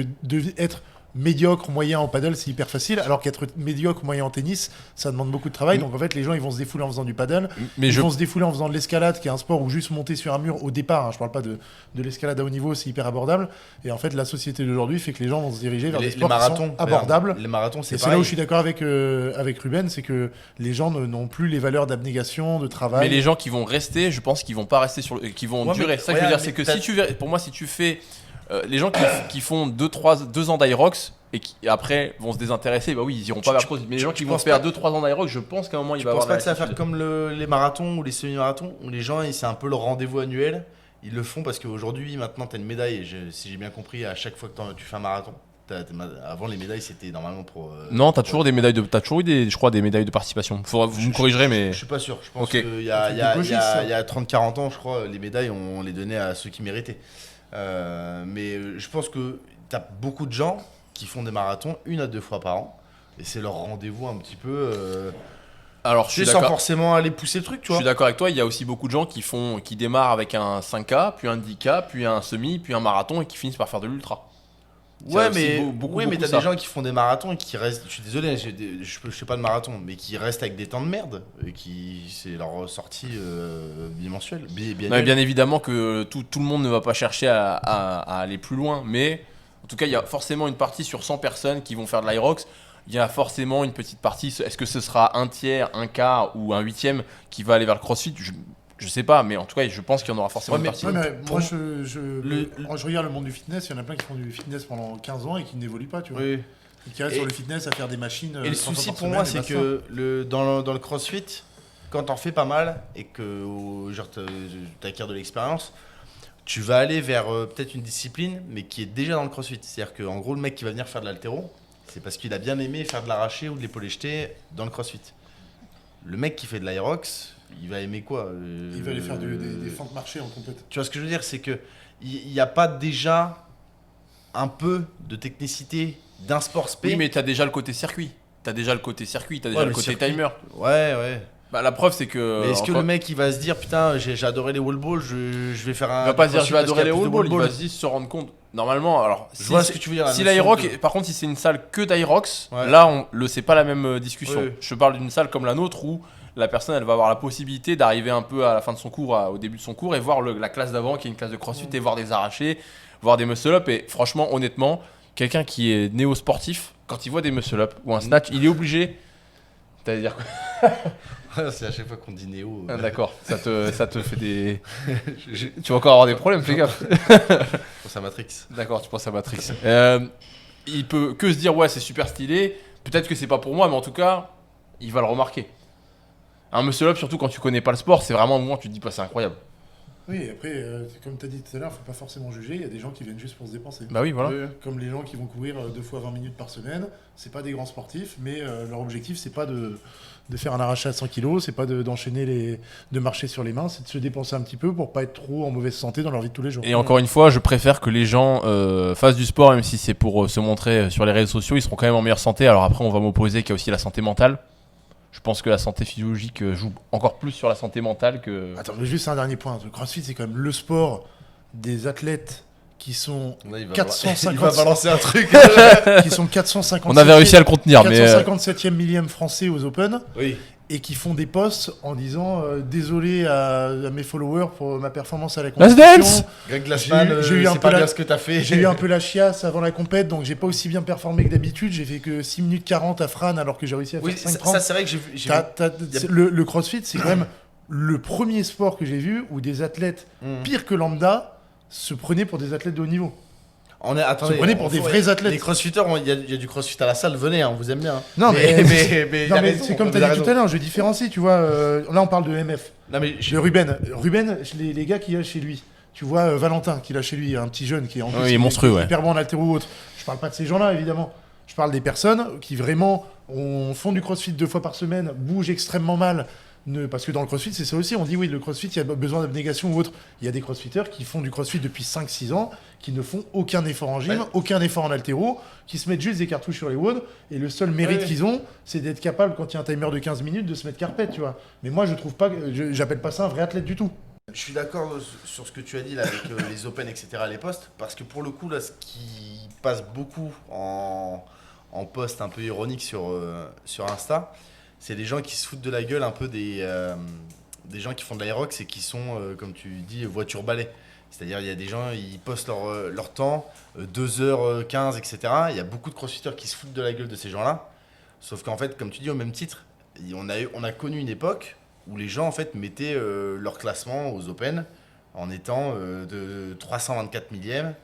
être médiocre, moyen en paddle, c'est hyper facile, alors qu'être médiocre, moyen en tennis, ça demande beaucoup de travail. Donc en fait, les gens, ils vont se défouler en faisant du paddle, vont se défouler en faisant de l'escalade, qui est un sport où juste monter sur un mur au départ, hein, je parle pas de l'escalade à haut niveau, c'est hyper abordable. Et en fait, la société d'aujourd'hui fait que les gens vont se diriger vers des sports qui sont abordables. Les marathons, c'est là où je suis d'accord avec Ruben, c'est que les gens n'ont plus les valeurs d'abnégation, de travail. Mais les gens qui vont rester, je pense qu'ils vont pas rester qui vont durer. Ça que je veux dire, c'est que pour moi, si tu fais les gens qui font 2 ans d'Aerox et qui après vont se désintéresser, bah oui, ils iront pas vers CrossFit. Mais les gens qui vont faire 2-3 ans d'Aerox, je pense qu'à un moment il va avoir. Je pense pas que ça va faire comme les marathons ou les semi-marathons où les gens, c'est un peu leur rendez-vous annuel. Ils le font parce qu'aujourd'hui, maintenant, tu as une médaille. Si j'ai bien compris, à chaque fois que tu fais un marathon. Avant les médailles c'était normalement pour non, t'as toujours des médailles t'as toujours eu je crois des médailles de participation. Vous me corrigerez, mais je suis pas sûr. Je pense qu'il y a 30-40 ans, je crois, les médailles on les donnait à ceux qui méritaient. Mais je pense que t'as beaucoup de gens qui font des marathons 1 à 2 fois par an et c'est leur rendez-vous un petit peu. Alors, je suis sans forcément aller pousser le truc, tu vois. Je suis d'accord avec toi, il y a aussi beaucoup de gens qui démarrent avec un 5K, puis un 10K, puis un semi, puis un marathon et qui finissent par faire de l'ultra. Ouais, mais t'as des gens qui font des marathons et qui restent. Je suis désolé, je fais pas de marathon, mais qui restent avec des temps de merde et c'est leur sortie bimensuelle. Bien évidemment que tout le monde ne va pas chercher à aller plus loin, mais en tout cas, il y a forcément une partie sur 100 personnes qui vont faire de l'Aerox. Il y a forcément une petite partie. Est-ce que ce sera un tiers, un quart ou un huitième qui va aller vers le CrossFit ? Je sais pas, mais en tout cas, je pense qu'il y en aura forcément une partie. Moi, je regarde le monde du fitness, il y en a plein qui font du fitness pendant 15 ans et qui n'évoluent pas, tu vois. Oui. Et qui restent sur le fitness à faire des machines. Et le souci pour moi, c'est que dans le CrossFit, quand t'en fais pas mal et que t'acquiers de l'expérience, tu vas aller vers peut-être une discipline, mais qui est déjà dans le CrossFit. C'est-à-dire qu'en gros, le mec qui va venir faire de l'haltéro, c'est parce qu'il a bien aimé faire de l'arraché ou de l'épaulé jeté dans le CrossFit. Le mec qui fait de l'Aerox, il va aimer quoi Il va aller faire des fentes marchées en complète. Tu vois ce que je veux dire, c'est que il n'y a pas déjà un peu de technicité d'un sport spé. Oui, mais t'as déjà le côté circuit. T'as déjà le côté circuit. timer. Ouais. Bah, la preuve, c'est que. Mais est-ce que le mec il va se dire putain, j'ai adoré les wall balls, je vais faire un. Il va pas se dire je vais adorer les wall balls, il va se rendre compte. Normalement, alors. Je vois ce que tu veux dire. Si l'Aerox, par contre, si c'est une salle que d'Aerox, là, c'est pas la même discussion. Oui. Je parle d'une salle comme la nôtre où la personne, elle va avoir la possibilité d'arriver un peu à la fin de son cours, au début de son cours, et voir la classe d'avant qui est une classe de CrossFit et voir des arrachés, voir des muscle-up. Et franchement, honnêtement, quelqu'un qui est néo-sportif, quand il voit des muscle-up ou un snatch, il est obligé. T'allais dire quoi? C'est à chaque fois qu'on dit néo. Ah, d'accord, ça te fait des. Tu vas encore avoir des problèmes, fais gaffe. Je pense à Matrix. D'accord, tu penses à Matrix. Il peut que se dire ouais, c'est super stylé. Peut-être que c'est pas pour moi, mais en tout cas, il va le remarquer. Un muscle-up, surtout quand tu connais pas le sport, c'est vraiment un moment où tu te dis pas c'est incroyable. Oui, après, comme tu as dit tout à l'heure, il ne faut pas forcément juger. Il y a des gens qui viennent juste pour se dépenser. Bah oui, voilà. Comme les gens qui vont courir 2 fois 20 minutes par semaine. C'est pas des grands sportifs, mais leur objectif, c'est pas de faire un arraché à 100 kilos, c'est pas d'enchaîner de marcher sur les mains, c'est de se dépenser un petit peu pour pas être trop en mauvaise santé dans leur vie de tous les jours. Et encore une fois, je préfère que les gens fassent du sport, même si c'est pour se montrer sur les réseaux sociaux, ils seront quand même en meilleure santé. Alors après, on va m'opposer qu'il y a aussi la santé mentale. Je pense que la santé physiologique joue encore plus sur la santé mentale que... Attends, mais juste un dernier point. Le CrossFit, c'est quand même le sport des athlètes qui sont Là, il va 450... il va balancer un truc. qui sont 450... On avait réussi à le contenir, mais... 457e millième français aux Open. Oui. Et qui font des posts en disant désolé à mes followers pour ma performance à la Let's compétition. dance. Greg Glassman, J'ai eu un c'est peu pas bien ce que t'as fait. J'ai eu un peu la chiasse avant la compète, donc j'ai pas aussi bien performé que d'habitude. J'ai fait que 6 minutes 40 à Fran alors que j'ai réussi à faire Oui, 5,30. ça c'est vrai que j'ai vu. Le CrossFit, c'est quand même le premier sport que j'ai vu où des athlètes pires que lambda se prenaient pour des athlètes de haut niveau. Attendez, se prenaient pour des vrais athlètes. Les crossfitters, il y a du crossfit à la salle, venez, on vous aime bien. Non, mais il a raison, c'est comme tu as dit tout à l'heure, je différencie, tu vois. Là, on parle de MF. Non, mais De Ruben. Ruben, les gars qu'il a chez lui. Tu vois, Valentin, qu'il a chez lui, un petit jeune qui est en plus, il est monstrueux, ouais. hyper bon en haltéro ou autre. Je parle pas de ces gens-là, évidemment. Je parle des personnes qui vraiment font du crossfit 2 fois par semaine, bougent extrêmement mal. Parce que dans le crossfit, c'est ça aussi. On dit oui, le crossfit, il y a besoin d'abnégation ou autre. Il y a des crossfitters qui font du crossfit depuis 5-6 ans, qui ne font aucun effort en gym, aucun effort en haltéro, qui se mettent juste des cartouches sur les WOD. Et le seul mérite qu'ils ont, c'est d'être capable, quand il y a un timer de 15 minutes, de se mettre carpette, tu vois. Mais moi, je trouve pas, j'appelle pas ça un vrai athlète du tout. je suis d'accord sur ce que tu as dit là, avec les Open, etc., les posts, parce que pour le coup, là, ce qui passe beaucoup en post un peu ironique sur Insta, c'est des gens qui se foutent de la gueule un peu des gens qui font de l'aérox et qui sont, comme tu dis, voiture balai. C'est-à-dire, il y a des gens, ils postent leur temps, 2h15, etc. Il y a beaucoup de crossfitters qui se foutent de la gueule de ces gens-là. Sauf qu'en fait, comme tu dis, au même titre, on a connu une époque où les gens en fait mettaient leur classement aux Open en étant de 324 millième.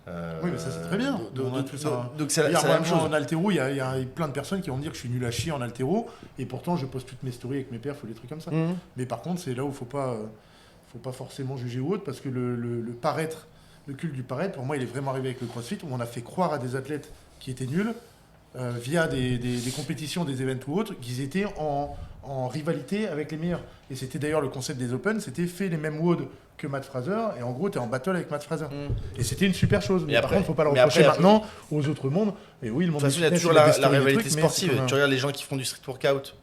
Oui, mais ça c'est très bien. Donc c'est la même chose. En haltéro, il y a plein de personnes qui vont me dire que je suis nul à chier en haltéro, et pourtant je poste toutes mes stories avec mes perfs ou des trucs comme ça. Mais par contre, c'est là où il faut pas forcément juger ou autre, parce que le paraître, le culte du paraître, pour moi, il est vraiment arrivé avec le CrossFit, où on a fait croire à des athlètes qui étaient nuls, via des compétitions, des events ou autres, qu'ils étaient en rivalité avec les meilleurs. Et c'était d'ailleurs le concept des Open, c'était fait les mêmes WOD que Matt Fraser, et en gros, tu es en battle avec Matt Fraser. Et c'était une super chose. Mais par contre, il ne faut pas le reprocher maintenant aux autres mondes. Et oui, le monde de toute façon, il y a toujours la rivalité sportive. Tu regardes les gens qui font du street workout.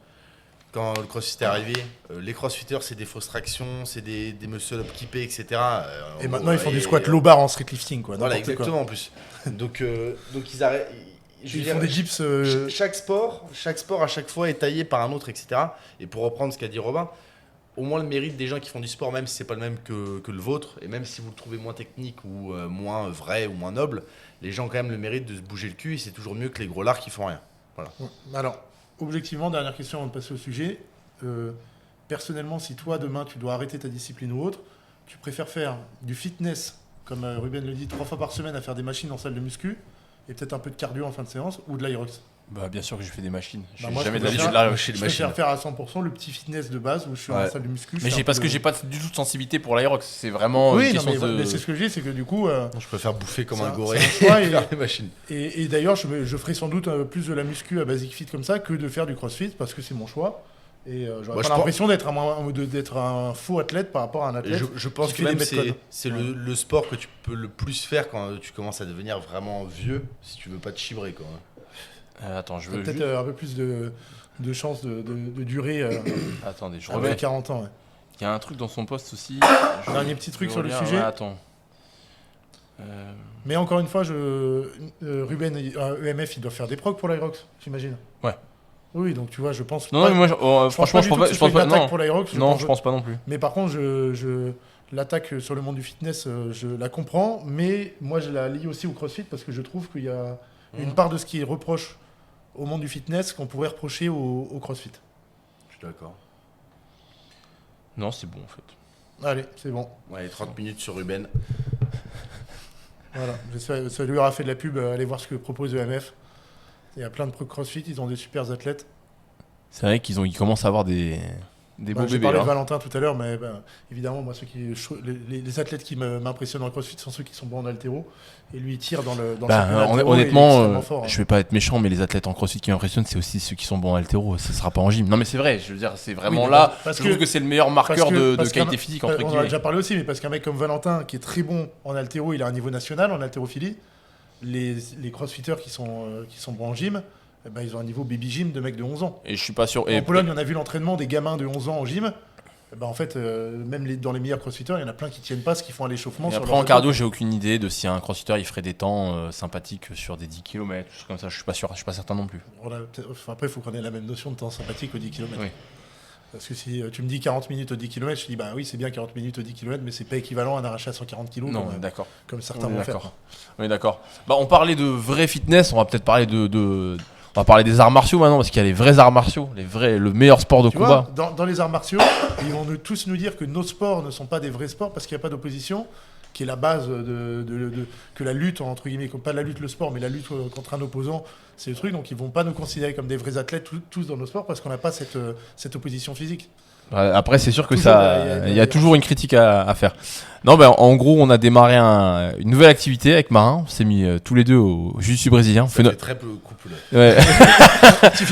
Quand le crossfit est arrivé, les crossfitters, c'est des fausses tractions, c'est des muscle-up kippés, etc. Et maintenant, ils font du squat low bar en streetlifting. Voilà, exactement, en plus. Donc ils arrêtent. Ils font des dips. Chaque sport, à chaque fois, est taillé par un autre, etc. Et pour reprendre ce qu'a dit Robin, au moins le mérite des gens qui font du sport, même si c'est pas le même que le vôtre, et même si vous le trouvez moins technique ou moins vrai ou moins noble, les gens ont quand même le mérite de se bouger le cul, et c'est toujours mieux que les gros lards qui font rien. Voilà. Alors, objectivement, dernière question avant de passer au sujet. Personnellement, si toi, demain, tu dois arrêter ta discipline ou autre, tu préfères faire du fitness, comme Ruben le dit, 3 fois par semaine à faire des machines en salle de muscu, et peut-être un peu de cardio en fin de séance, ou de l'aérox? Bah bien sûr que je fais des machines. Bah J'ai moi, jamais je d'habitude préfère- là chez les Je machines. préfère faire à 100% le petit fitness de base où je suis en salle de muscu. Mais parce que j'ai pas du tout de sensibilité pour l'aérox. C'est vraiment Oui, une non, question mais de... c'est ce que je dis, c'est que du coup... Je préfère bouffer comme C'est un un- goré c'est un choix, et et- faire des machines. Et d'ailleurs, je ferai sans doute plus de la muscu à Basic Fit comme ça que de faire du crossfit parce que c'est mon choix. Et j'aurais Moi, pas je l'impression d'être un faux athlète par rapport à un athlète. Je pense qui que fait des même méthodes. c'est le sport que tu peux le plus faire quand tu commences à devenir vraiment vieux, si tu veux pas te chibrer, quoi. Attends, je veux Peut-être juste... un peu plus de chances de durer Attendez, je avec remets. 40 ans. Ouais. Il y a un truc dans son poste aussi. Dernier petit truc sur le regarde, sujet. ouais, attends. Mais encore une fois, Ruben, EMF, il doit faire des procs pour l'Aerox, j'imagine. Ouais. Oui, donc tu vois, je pense. Non, mais moi, franchement, je pense pas. Non, pour l'Aerox. non, je pense pas non plus. Mais par contre, l'attaque sur le monde du fitness, je la comprends, mais moi, je la lie aussi au CrossFit parce que je trouve qu'il y a une part de ce qui reproche au monde du fitness qu'on pourrait reprocher au CrossFit. Je suis d'accord. Non, c'est bon en fait. Allez, c'est bon. Ouais, 30 minutes sur Ruben. Voilà, ça lui aura fait de la pub. Allez voir ce que propose EMF. Il y a plein de pro CrossFit, ils ont des super athlètes. C'est vrai qu'ils commencent à avoir des Des beaux J'ai bébés. parlé de Hein. Valentin tout à l'heure, mais évidemment, moi, les athlètes qui m'impressionnent en CrossFit sont ceux qui sont bons en haltéro. Et lui, il tire dans le championnat haltéro, il est Honnêtement, extrêmement fort, hein. je vais pas être méchant, mais les athlètes en CrossFit qui m'impressionnent, c'est aussi ceux qui sont bons en haltéro. Ce sera pas en gym. Non, mais c'est vrai. Je veux dire, c'est vraiment Oui, là. parce Je trouve que c'est le meilleur marqueur de parce qualité qu'un- physique entre On en a guillemets. déjà parlé aussi, mais parce qu'un mec comme Valentin, qui est très bon en haltéro, il a un niveau national en haltérophilie. Les crossfitters qui sont bons en gym, eh ben, ils ont un niveau baby gym de mecs de 11 ans. Et je suis pas sûr. En Pologne, on a vu l'entraînement des gamins de 11 ans en gym. Eh ben, en fait, même dans les meilleurs crossfitters, il y en a plein qui tiennent pas ce qu'ils font à l'échauffement. Et sur après leur en cardio, repas. j'ai aucune idée de si un crossfitter il ferait des temps sympathiques sur des 10 km, choses comme ça. Je suis pas sûr, je suis pas certain non plus. Après, il faut qu'on ait la même notion de temps sympathique aux 10 km. Oui. Parce que si tu me dis 40 minutes aux 10 km, je te dis bah oui, c'est bien 40 minutes aux 10 km, mais c'est pas équivalent à un arraché à 140 kg Non, d'accord. comme certains On est vont faire. d'accord. On est d'accord. Bah, on parlait de vrai fitness, on va peut-être parler on va parler des arts martiaux maintenant, parce qu'il y a les vrais arts martiaux, le meilleur sport de Tu combat. vois, dans les arts martiaux, ils vont tous nous dire que nos sports ne sont pas des vrais sports parce qu'il n'y a pas d'opposition, qui est la base que la lutte, entre guillemets, pas la lutte le sport, mais la lutte contre un opposant, c'est le truc. Donc ils vont pas nous considérer comme des vrais athlètes tous dans nos sports parce qu'on n'a pas cette opposition physique. Après, c'est sûr que Toujours, il y a toujours une critique à faire. Non, ben, en gros, on a démarré une nouvelle activité avec Marin. On s'est mis tous les deux au jiu-jitsu brésilien. Ça fait très peu couple. Ouais.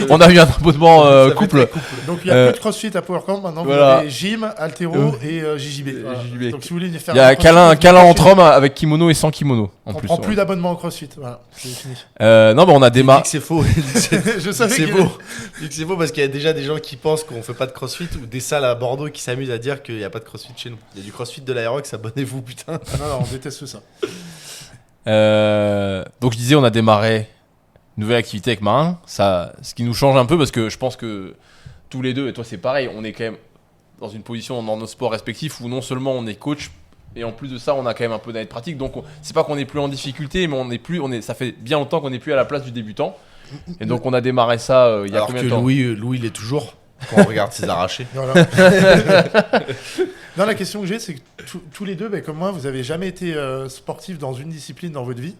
On a eu un abonnement Ça fait couple. très couple. Donc il n'y a plus de crossfit à PowerCamp, maintenant Voilà. vous avez gym, haltéro et JJB. Voilà. JJB. Donc si vous voulez faire Il y a un crossfit, câlin vous entre hommes avec kimono et sans kimono. En on plus. prend Ouais. plus d'abonnement au crossfit. Voilà, c'est fini. Non, ben, on a Il dit démarré. que c'est faux. Je savais C'est qu'il- faux. Il dit que c'est faux parce qu'il y a déjà des gens qui pensent qu'on fait pas de crossfit ou des salles à Bordeaux qui s'amusent à dire qu'il n'y a pas de crossfit chez nous. Il y a du crossfit de l'Aerox, abonnez-vous putain. Non, on déteste ça. Donc je disais, on a démarré une nouvelle activité avec Marin. Ça, ce qui nous change un peu parce que je pense que tous les deux, et toi c'est pareil, on est quand même dans une position dans nos sports respectifs où non seulement on est coach, et en plus de ça, on a quand même un peu d'années de pratique. Donc c'est pas qu'on est plus en difficulté, mais ça fait bien longtemps qu'on n'est plus à la place du débutant. Et donc on a démarré ça il y a Alors combien que de temps Louis il est toujours quand on regarde ses arrachés. Voilà. Non, la question que j'ai, c'est que tous les deux, comme moi, vous avez jamais été sportif dans une discipline dans votre vie,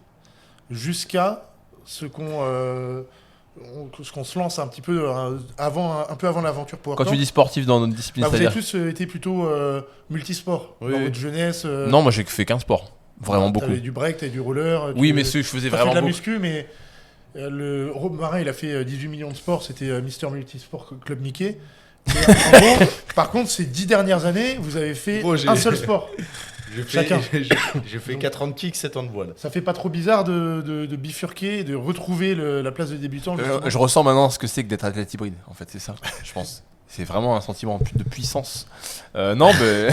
jusqu'à ce qu'on se lance un petit peu un peu avant l'aventure Quand PowerCamp. tu dis sportif dans notre discipline, Vous avez c'est-à-dire tous été plutôt multisport Oui, dans oui. votre jeunesse. Non, moi j'ai fait qu'un sport. Vraiment beaucoup. T'avais du break, t'avais du roller. Oui, mais je faisais T'as fait vraiment de la beaucoup. muscu, mais Rob Marin, il a fait 18 millions de sports, c'était Mister Multisport Club Mickey. Mais, en gros, par contre, ces 10 dernières années, vous avez fait Gros, j'ai- un seul sport. Chacun. J'ai fait 4 ans de kick, 7 ans de voile. Ça fait pas trop bizarre de bifurquer et de retrouver la place de débutant justement. Je ressens maintenant ce que c'est que d'être athlète hybride. En fait, c'est ça, je pense. C'est vraiment un sentiment de puissance. Non, mais.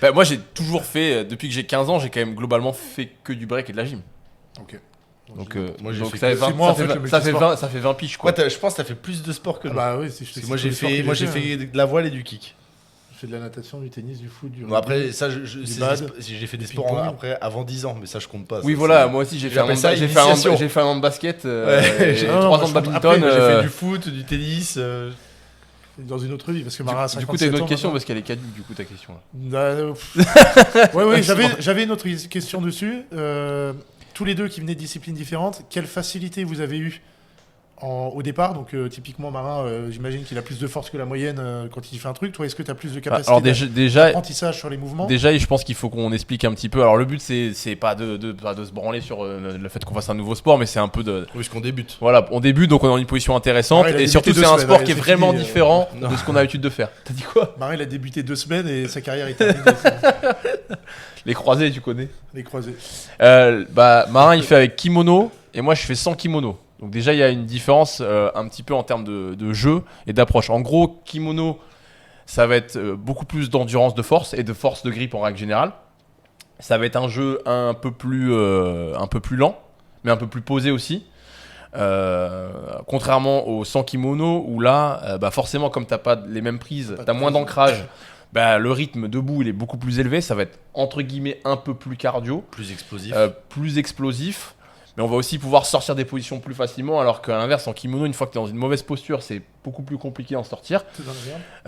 Bah, moi, j'ai toujours fait, depuis que j'ai 15 ans, j'ai quand même globalement fait que du break et de la gym. Ok. Donc, Moi, j'ai donc fait ça fait que- 20, c'est moi, en fait, le ça fait multisport. 20, ça fait 20 piges, quoi. Quoi, je pense que t'as fait plus de sport que Ah nous. bah oui, c'est Parce que moi j'ai fait de la voile et du kick. J'ai fait de la natation, du tennis, du foot, du Bon, après ça bad, j'ai fait des du sports ping-pong. après avant 10 ans mais ça je compte pas. Oui, ça, voilà, c'est- moi aussi, j'ai fait J'appelle ça j'ai fait initiation. un an de basket, Ouais, et j'ai- 3 non, ans moi, de je- badminton. après, J'ai fait du foot, du tennis. dans une autre vie parce que Marin a Du coup, t'as une 57 autre ans question maintenant. parce qu'elle est caduque, du coup, ta question. Là. Ouais, j'avais une autre question dessus. Tous les deux qui venaient de disciplines différentes, quelle facilité vous avez eu au départ? Donc typiquement Marin, j'imagine qu'il a plus de force que la moyenne quand il fait un truc. Toi, est-ce que tu as plus de capacité Alors, déjà, d'apprentissage sur les mouvements? Déjà, je pense qu'il faut qu'on explique un petit peu. Alors, le but, c'est pas de se branler sur le fait qu'on fasse un nouveau sport, mais c'est un peu de. Oui, parce qu'on débute. Voilà, on débute, donc on est dans une position intéressante. Ouais, il a et débuté surtout, 2 c'est un semaines, sport ouais, qui est c'est vraiment fini, différent non. de ce qu'on a l'habitude de faire. T'as dit quoi? Marin, il a débuté 2 semaines et sa carrière est terminée. Les croisés, tu connais. Les croisés. Marin, il fait avec kimono, et moi, je fais sans kimono. Donc, déjà, il y a une différence un petit peu en termes de jeu et d'approche. En gros, kimono, ça va être beaucoup plus d'endurance de force et de force de grippe en règle générale. Ça va être un jeu un peu plus lent, mais un peu plus posé aussi. Contrairement au sans kimono, où là, forcément, comme t'as pas les mêmes prises, Pas de t'as moins prise. d'ancrage, le rythme debout, il est beaucoup plus élevé. Ça va être, entre guillemets, un peu plus cardio, Plus explosif. plus explosif. Mais on va aussi pouvoir sortir des positions plus facilement, alors qu'à l'inverse, en kimono, une fois que tu es dans une mauvaise posture, c'est beaucoup plus compliqué d'en sortir. Tout dans le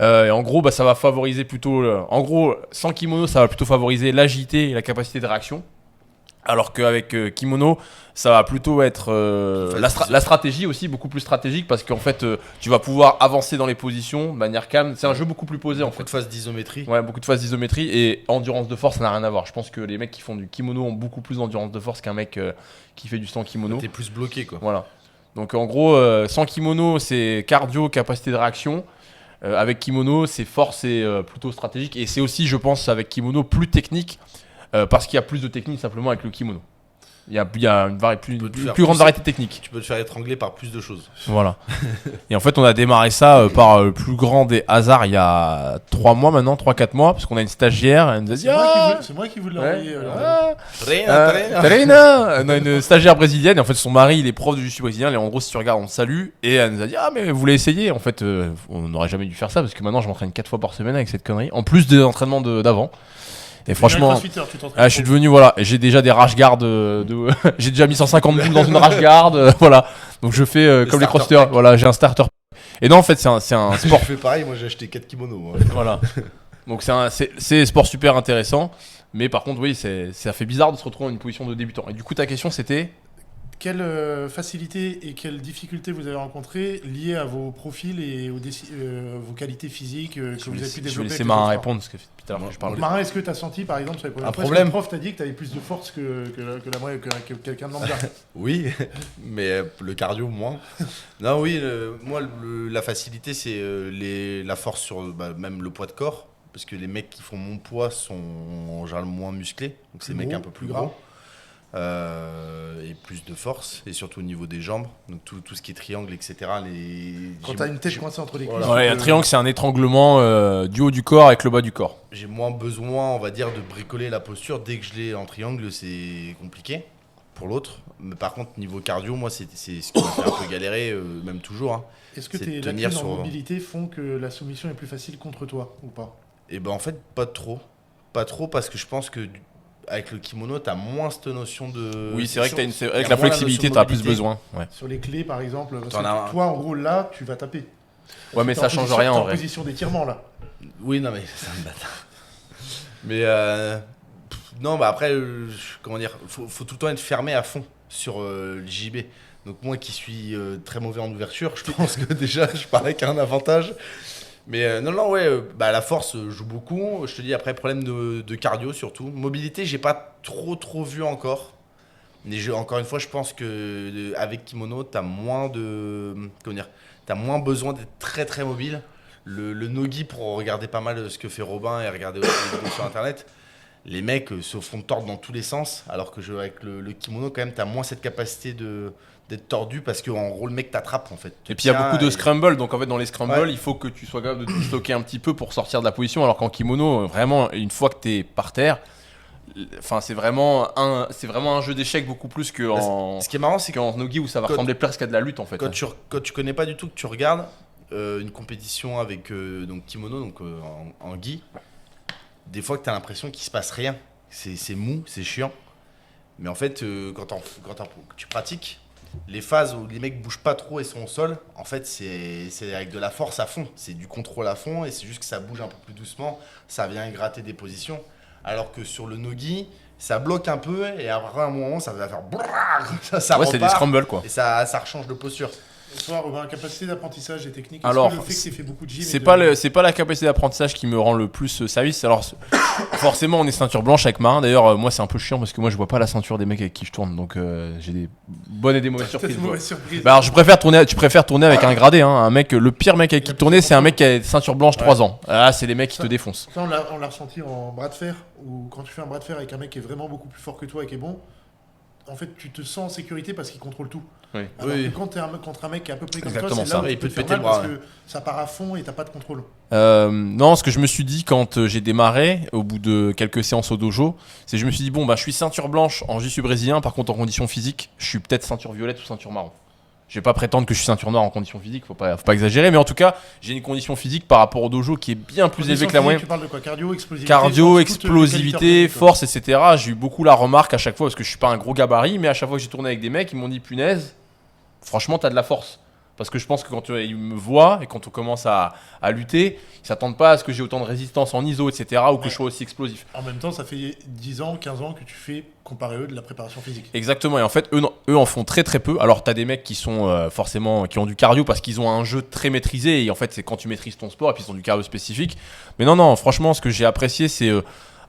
verbe. Et en gros, ça va favoriser plutôt. En gros, sans kimono, ça va plutôt favoriser l'agilité et la capacité de réaction. Alors qu'avec kimono, ça va plutôt être la stratégie aussi, beaucoup plus stratégique, parce qu'en fait, tu vas pouvoir avancer dans les positions de manière calme. C'est un jeu beaucoup plus posé en fait. Beaucoup de phases d'isométrie. Ouais, beaucoup de phases d'isométrie et endurance de force, ça n'a rien à voir. Je pense que les mecs qui font du kimono ont beaucoup plus d'endurance de force qu'un mec qui fait du sans kimono. T'es plus bloqué quoi. Voilà. Donc en gros, sans kimono, c'est cardio, capacité de réaction. Avec kimono, c'est force et plutôt stratégique. Et c'est aussi, je pense, avec kimono plus technique. Parce qu'il y a plus de technique simplement avec le kimono. Il y a une plus grande variété technique. Tu peux te faire étrangler par plus de choses. Voilà. Et en fait, on a démarré ça par le plus grand des hasards il y a 3 mois maintenant, 3-4 mois, parce qu'on a une stagiaire, elle nous a dit c'est moi qui vous l'ai envoyé. Reina. On a une stagiaire brésilienne, et en fait, son mari, il est prof de jiu-jitsu brésilien, et en gros, si tu regardes, on te salue, et elle nous a dit mais vous voulez essayer? En fait, on n'aurait jamais dû faire ça, parce que maintenant, je m'entraîne 4 fois par semaine avec cette connerie, en plus des entraînements d'avant. Et franchement, je suis devenu j'ai déjà des rage guards j'ai déjà mis 150 boules dans une rage guard, voilà. Donc je fais comme les crossfitters, voilà, j'ai un starter. Et non, en fait, c'est un sport. Je fais pareil, moi j'ai acheté 4 kimonos. Moi. Voilà. Donc c'est un sport super intéressant, mais par contre, oui, ça fait bizarre de se retrouver dans une position de débutant. Et du coup, ta question c'était quelle facilité et quelles difficultés vous avez rencontrées liées à vos profils et vos qualités physiques que vous avez pu développer? Je vais laisser Marin répondre parce que depuis tout à l'heure que je parle. Marin, est-ce que tu as senti par exemple sur les premières fois, problème? le prof t'a dit que tu avais plus de force que quelqu'un de lambda? Oui, mais le cardio moins. Non, oui, moi la facilité c'est la force sur même le poids de corps. Parce que les mecs qui font mon poids sont en général moins musclés. Donc c'est des mecs un peu plus gros. Et plus de force, et surtout au niveau des jambes, donc tout ce qui est triangle, etc. Quand t'as une tête coincée entre les cuisses. Ouais, un triangle, c'est un étranglement du haut du corps avec le bas du corps. J'ai moins besoin, on va dire, de bricoler la posture. Dès que je l'ai en triangle, c'est compliqué pour l'autre. Mais par contre, niveau cardio, moi, c'est ce qui m'a fait un peu galérer, même toujours. Hein. Est-ce que tes lacunes en mobilité font que la soumission est plus facile contre toi ou pas? Et ben en fait, pas trop. Pas trop, parce que je pense que avec le kimono, tu as moins cette notion de... Oui, c'est vrai que avec la flexibilité, tu as plus besoin. Ouais. Sur les clés, par exemple, parce que toi, en gros, là, tu vas taper. Ouais, mais ça change rien en vrai. Position d'étirement, là. Oui, non, mais ça me bâtard. Mais non, bah après, comment dire, faut tout le temps être fermé à fond sur le JB. Donc moi qui suis très mauvais en ouverture, je pense que déjà, je pars avec un avantage. Mais non, la force joue beaucoup. Je te dis, après, problème de cardio surtout. Mobilité, j'ai pas trop vu encore. Mais encore une fois, je pense qu'avec kimono, t'as moins besoin d'être très très mobile. Le no-gi, pour regarder pas mal ce que fait Robin et regarder aussi les vidéos sur internet, les mecs se font tordre dans tous les sens. Alors que avec le kimono, quand même, t'as moins cette capacité d'être tordu parce qu'en gros le mec t'attrape en fait. Et puis il y a beaucoup de scramble, donc en fait dans les scrambles il faut que tu sois capable de te stocker un petit peu pour sortir de la position, alors qu'en kimono vraiment une fois que t'es par terre, enfin c'est vraiment un jeu d'échecs beaucoup plus que ce qui est marrant c'est qu'en no-gi où ça va ressembler presque à de la lutte en fait. Quand tu connais pas du tout, que tu regardes une compétition avec donc kimono, donc en gi, des fois que t'as l'impression qu'il se passe rien, c'est mou, c'est chiant, mais en fait quand tu pratiques les phases où les mecs bougent pas trop et sont au sol, en fait c'est avec de la force à fond, c'est du contrôle à fond, et c'est juste que ça bouge un peu plus doucement, ça vient gratter des positions, alors que sur le no-gi ça bloque un peu et après un moment ça va faire ça repart, c'est des scrambles quoi, et ça rechange de posture. Bonsoir Robin, capacité d'apprentissage et technique. Alors, le fait que tu fait beaucoup de gym, c'est pas la capacité d'apprentissage qui me rend le plus service. Alors, forcément, on est ceinture blanche avec Marin. D'ailleurs, moi, c'est un peu chiant parce que moi, je vois pas la ceinture des mecs avec qui je tourne. Donc, j'ai des bonnes et des mauvaises surprises. Bah, alors, tu préfères tourner avec un gradé. Hein. Le pire mec avec qui tourner, c'est un mec qui a ceinture blanche 3 ans. Ah, c'est les mecs qui te défoncent. Ça, on l'a ressenti en bras de fer, où quand tu fais un bras de fer avec un mec qui est vraiment beaucoup plus fort que toi et qui est bon, en fait, tu te sens en sécurité parce qu'il contrôle tout. Oui. Alors que quand tu es contre un mec qui est à peu près comme exactement toi, c'est là où il peut te faire péter mal le bras. parce que ça part à fond et t'as pas de contrôle. Non, ce que je me suis dit quand j'ai démarré, au bout de quelques séances au dojo, c'est que je me suis dit, bon, bah, je suis ceinture blanche en jiu-jitsu brésilien, par contre, en condition physique, je suis peut-être ceinture violette ou ceinture marron. Je vais pas prétendre que je suis ceinture noire en condition physique, faut pas exagérer, mais en tout cas, j'ai une condition physique par rapport au dojo qui est bien plus élevée que la moyenne. Tu parles de quoi? Explosivité, cardio, explosivité, force, etc. J'ai eu beaucoup la remarque à chaque fois parce que je suis pas un gros gabarit, mais à chaque fois que j'ai tourné avec des mecs, ils m'ont dit punaise, franchement, t'as de la force. Parce que je pense que quand ils me voient et quand on commence à lutter, ils s'attendent pas à ce que j'ai autant de résistance en ISO, etc. ou que je sois aussi explosif. En même temps, ça fait 10 ans, 15 ans que tu fais, comparé à eux, de la préparation physique. Exactement, et en fait, eux en font très très peu. Alors, t'as des mecs qui sont forcément, qui ont du cardio parce qu'ils ont un jeu très maîtrisé, et en fait, c'est quand tu maîtrises ton sport, et puis ils ont du cardio spécifique. Mais non, franchement, ce que j'ai apprécié, c'est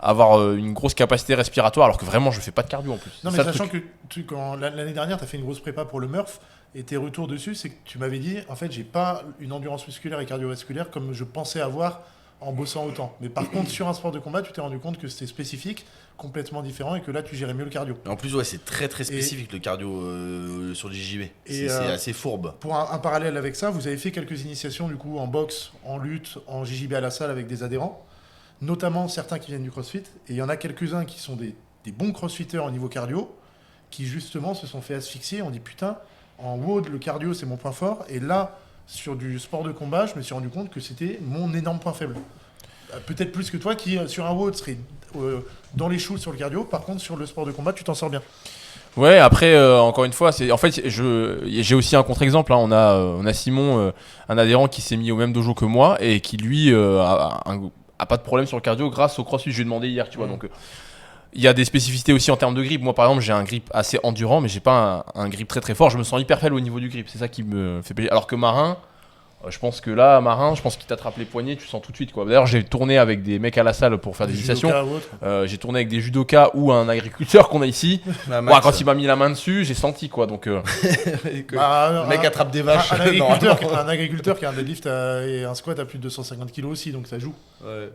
avoir une grosse capacité respiratoire, alors que vraiment, je fais pas de cardio en plus. Non, C'est mais ça, le sachant truc. que l'année dernière, tu as fait une grosse prépa pour le Murph, et tes retours dessus, c'est que tu m'avais dit, en fait, j'ai pas une endurance musculaire et cardiovasculaire comme je pensais avoir en bossant autant. Mais par contre, sur un sport de combat, tu t'es rendu compte que c'était spécifique, complètement différent, et que là, tu gérais mieux le cardio. En plus, ouais, c'est très très spécifique le cardio sur le JJB. Et, C'est assez fourbe. Pour un parallèle avec ça, vous avez fait quelques initiations du coup en boxe, en lutte, en JJB à la salle avec des adhérents, notamment certains qui viennent du CrossFit, et il y en a quelques-uns qui sont des bons crossfitters au niveau cardio, qui justement se sont fait asphyxier. On dit putain, en WOD, le cardio c'est mon point fort, et là, sur du sport de combat, je me suis rendu compte que c'était mon énorme point faible. Peut-être plus que toi qui, sur un WOD, serait dans les choux sur le cardio, par contre, sur le sport de combat, tu t'en sors bien. Ouais, après, encore une fois, en fait, j'ai aussi un contre-exemple. Hein. On a Simon, un adhérent qui s'est mis au même dojo que moi et qui, lui, a pas de problème sur le cardio grâce au CrossFit. Je lui ai demandé hier, tu vois. Donc, il y a des spécificités aussi en termes de grip. Moi, par exemple, j'ai un grip assez endurant, mais j'ai pas un grip très très fort. Je me sens hyper faible au niveau du grip. C'est ça qui me fait plaisir. Alors que Marin, je pense que là, Marin, je pense qu'il t'attrape les poignets, tu sens tout de suite, quoi. D'ailleurs, j'ai tourné avec des mecs à la salle pour faire des initiations. J'ai tourné avec des judokas ou un agriculteur qu'on a ici. Quand il m'a mis la main dessus, j'ai senti, quoi. Donc, le mec attrape des vaches. Un agriculteur qui a un deadlift et un squat à plus de 250 kg aussi, donc ça joue. Ouais.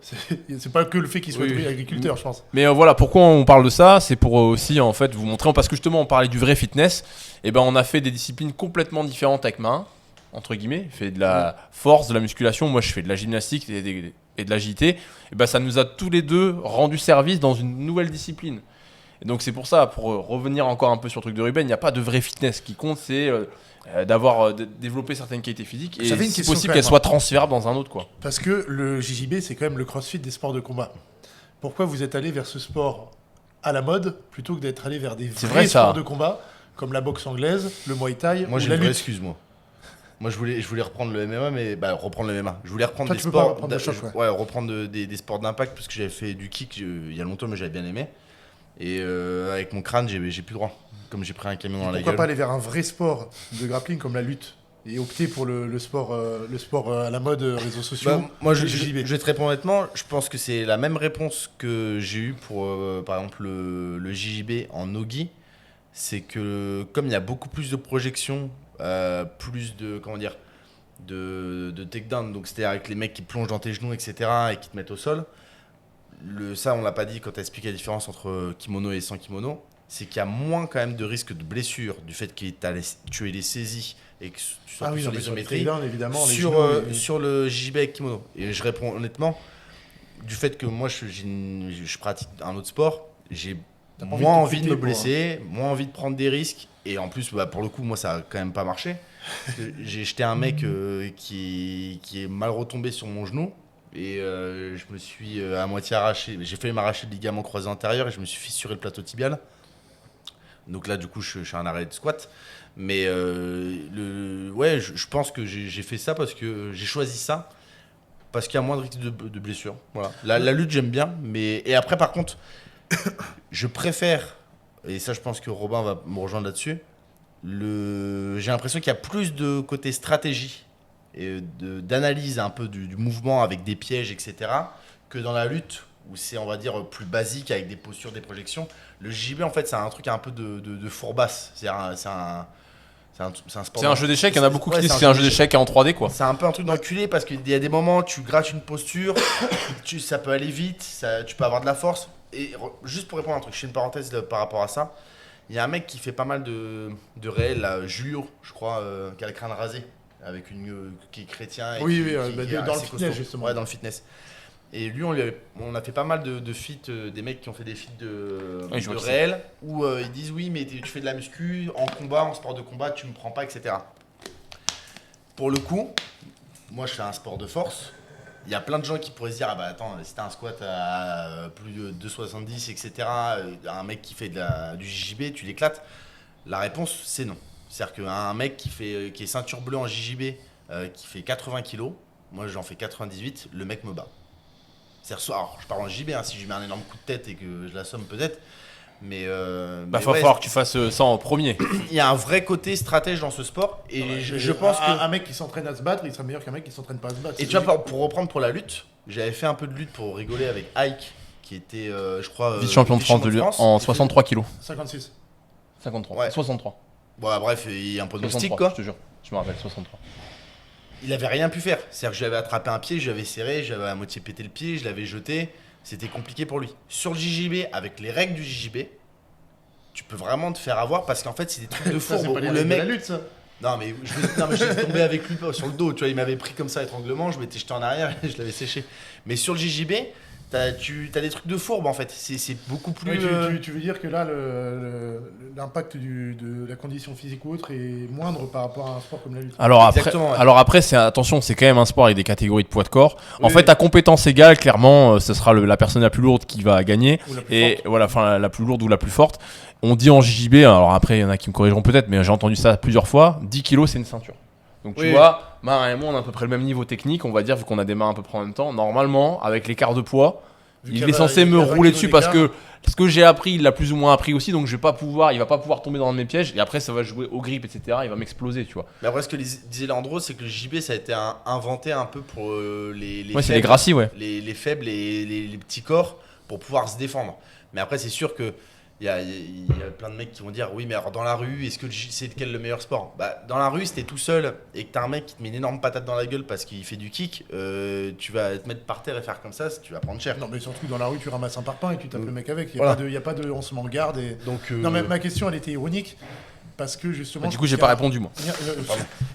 C'est pas que le fait qu'il soit agriculteur, je pense. Mais voilà, pourquoi on parle de ça, c'est pour aussi en fait vous montrer, parce que justement on parlait du vrai fitness, et ben on a fait des disciplines complètement différentes avec Marin, entre guillemets, il fait de la force, de la musculation, moi je fais de la gymnastique et de l'agilité, et ben ça nous a tous les deux rendu service dans une nouvelle discipline. Et donc c'est pour ça, pour revenir encore un peu sur le truc de Ruben, il n'y a pas de vrai fitness, qui compte c'est d'avoir développé certaines qualités physiques, et si possible qu'elles soient transférables dans un autre, quoi. Parce que le JJB c'est quand même le CrossFit des sports de combat. Pourquoi vous êtes allé vers ce sport à la mode plutôt que d'être allé vers des vrais sports de combat comme la boxe anglaise, le Muay Thai ou la lutte? Excuse-moi. Moi, je voulais reprendre le MMA, mais reprendre le MMA. Je voulais reprendre des sports. Reprendre des sports d'impact parce que j'avais fait du kick il y a longtemps, mais j'avais bien aimé. Et avec mon crâne, j'ai plus droit. Comme j'ai pris un camion dans la gueule. Pourquoi pas aller vers un vrai sport de grappling comme la lutte et opter pour le sport à la mode réseaux sociaux? Moi, je vais te répondre honnêtement. Je pense que c'est la même réponse que j'ai eue pour, par exemple, le JJB en Nogi. C'est que comme il y a beaucoup plus de projections, plus de takedown, donc c'est-à-dire avec les mecs qui plongent dans tes genoux, etc., et qui te mettent au sol. Ça, on l'a pas dit quand tu as expliqué la différence entre kimono et sans kimono. C'est qu'il y a moins quand même de risque de blessure du fait que tu aies les saisies et que tu sois sur l'isométrie sur le JJB avec kimono. Et je réponds honnêtement, du fait que moi je pratique un autre sport, j'ai moins envie de me blesser, moins envie de prendre des risques. Et en plus, pour le coup, moi ça a quand même pas marché. J'ai jeté un mec qui est mal retombé sur mon genou. Et je me suis à moitié arraché. J'ai failli m'arracher le ligament croisé antérieur et je me suis fissuré le plateau tibial. Donc là, du coup, je suis un arrêt de squat. Mais je pense que j'ai fait ça parce que j'ai choisi ça. Parce qu'il y a moins de risque de blessure. Voilà. La lutte, j'aime bien. Et après, par contre, je préfère, et ça, je pense que Robin va me rejoindre là-dessus, j'ai l'impression qu'il y a plus de côté stratégie et d'analyse un peu du mouvement avec des pièges, etc., que dans la lutte où c'est, on va dire, plus basique avec des postures, des projections. Le JB, en fait, c'est un truc un peu de fourbasse. C'est un sport. C'est un jeu d'échecs, il y en a beaucoup qui disent que c'est un jeu d'échecs en 3D, quoi. C'est un peu un truc d'enculé parce qu'il y a des moments, tu grattes une posture, ça peut aller vite, tu peux avoir de la force. Et juste pour répondre à un truc, je fais une parenthèse par rapport à ça. Il y a un mec qui fait pas mal de réels, là, Julio, je crois, qui a le crâne rasé, avec qui est chrétien. Dans le fitness, justement. Ouais, dans le fitness. Et lui, on a fait pas mal de feats, des mecs qui ont fait des feats de réel, où ils disent oui, mais tu fais de la muscu, en combat, en sport de combat, tu me prends pas, etc. Pour le coup, moi je fais un sport de force. Il y a plein de gens qui pourraient se dire, ah bah attends, si t'as un squat à plus de 2,70, etc., un mec qui fait du JJB, tu l'éclates. La réponse, c'est non. C'est-à-dire qu'un mec qui est ceinture bleue en JJB, qui fait 80 kilos, moi j'en fais 98, le mec me bat. C'est-à-dire, alors, je parle en JJB, si je lui mets un énorme coup de tête et que je l'assomme peut-être, mais il va falloir que tu fasses ça en premier. Il y a un vrai côté stratège dans ce sport et je pense que un mec qui s'entraîne à se battre, il sera meilleur qu'un mec qui s'entraîne pas à se battre. Et tu vois, pour reprendre pour la lutte, j'avais fait un peu de lutte pour rigoler avec Ike, qui était, je crois, vice-champion de France en 63 kilos. 56. 53. Ouais. 63. Bon, bref, il y a un peu de 63, mystique, quoi. Je te jure, je me rappelle, 63. Il avait rien pu faire. C'est-à-dire que j'avais attrapé un pied, j'avais serré, j'avais à moitié pété le pied, je l'avais jeté. C'était compliqué pour lui. Sur le JJB, avec les règles du JJB, tu peux vraiment te faire avoir parce qu'en fait, c'est des trucs de fourbe où le mec. La lutte, ça. Non, mais je suis tombé avec lui sur le dos. Tu vois, il m'avait pris comme ça, étranglement, je m'étais jeté en arrière et je l'avais séché. Mais sur le JJB, t'as des trucs de fourbe en fait. C'est beaucoup plus. Oui, tu veux dire que là, l'impact de la condition physique ou autre est moindre par rapport à un sport comme la lutte. Alors Exactement, après, attention, c'est quand même un sport avec des catégories de poids de corps. En fait, à compétence égale, clairement, ce sera la personne la plus lourde qui va gagner. Et voilà, enfin la plus lourde ou la plus forte. On dit en JJB, alors après, il y en a qui me corrigeront peut-être, mais j'ai entendu ça plusieurs fois. 10 kilos, c'est une ceinture. Donc tu vois, Marin et moi, on a à peu près le même niveau technique, on va dire, vu qu'on a des mains à peu près en même temps. Normalement, avec l'écart de poids, il est censé me rouler dessus parce que ce que j'ai appris, il l'a plus ou moins appris aussi, donc il va pas pouvoir tomber dans un de mes pièges. Et après, ça va jouer au grip, etc. Il va m'exploser, tu vois. Mais après, ce que disait Landreau, c'est que le JB, ça a été inventé un peu pour les ouais, c'est faibles, les gracies, ouais. Les faibles et les petits corps pour pouvoir se défendre. Mais après, c'est sûr que il y a plein de mecs qui vont dire oui, mais alors dans la rue, est-ce que c'est lequel le meilleur sport? Bah, dans la rue, si t'es tout seul et que t'as un mec qui te met une énorme patate dans la gueule parce qu'il fait du kick, tu vas te mettre par terre et faire comme ça, tu vas prendre cher. Non, mais surtout dans la rue, tu ramasses un parpaing et tu tapes le mec avec. Il n'y a pas de on se met en garde. Donc, non, mais ma question, elle était ironique parce que justement. Bah, du coup, j'ai pas répondu, moi.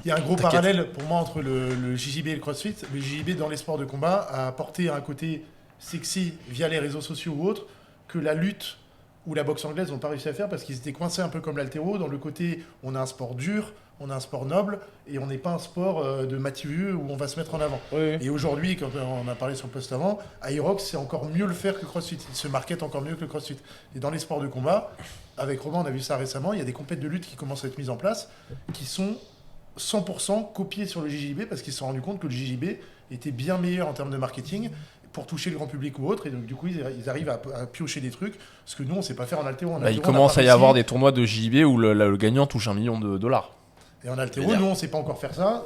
Il y a un gros parallèle pour moi entre le JJB et le CrossFit. Le JJB dans les sports de combat a apporté un côté sexy via les réseaux sociaux ou autres que la lutte ou la boxe anglaise n'ont pas réussi à faire parce qu'ils étaient coincés un peu comme l'haltéro dans le côté on a un sport dur, on a un sport noble et on n'est pas un sport de mativu où on va se mettre en avant. Oui. Et aujourd'hui, quand on a parlé sur le post avant, Aerox c'est encore mieux le faire que CrossFit. Il se market encore mieux que le CrossFit. Et dans les sports de combat, avec Romain on a vu ça récemment, il y a des compètes de lutte qui commencent à être mises en place qui sont 100% copiées sur le JJB parce qu'ils se sont rendus compte que le JJB était bien meilleur en termes de marketing pour toucher le grand public ou autre, et donc du coup ils arrivent à piocher des trucs, ce que nous on sait pas faire en haltéro. Il commence à y avoir des tournois de JB où le gagnant touche $1 million. Et en haltéro, nous on sait pas encore faire ça.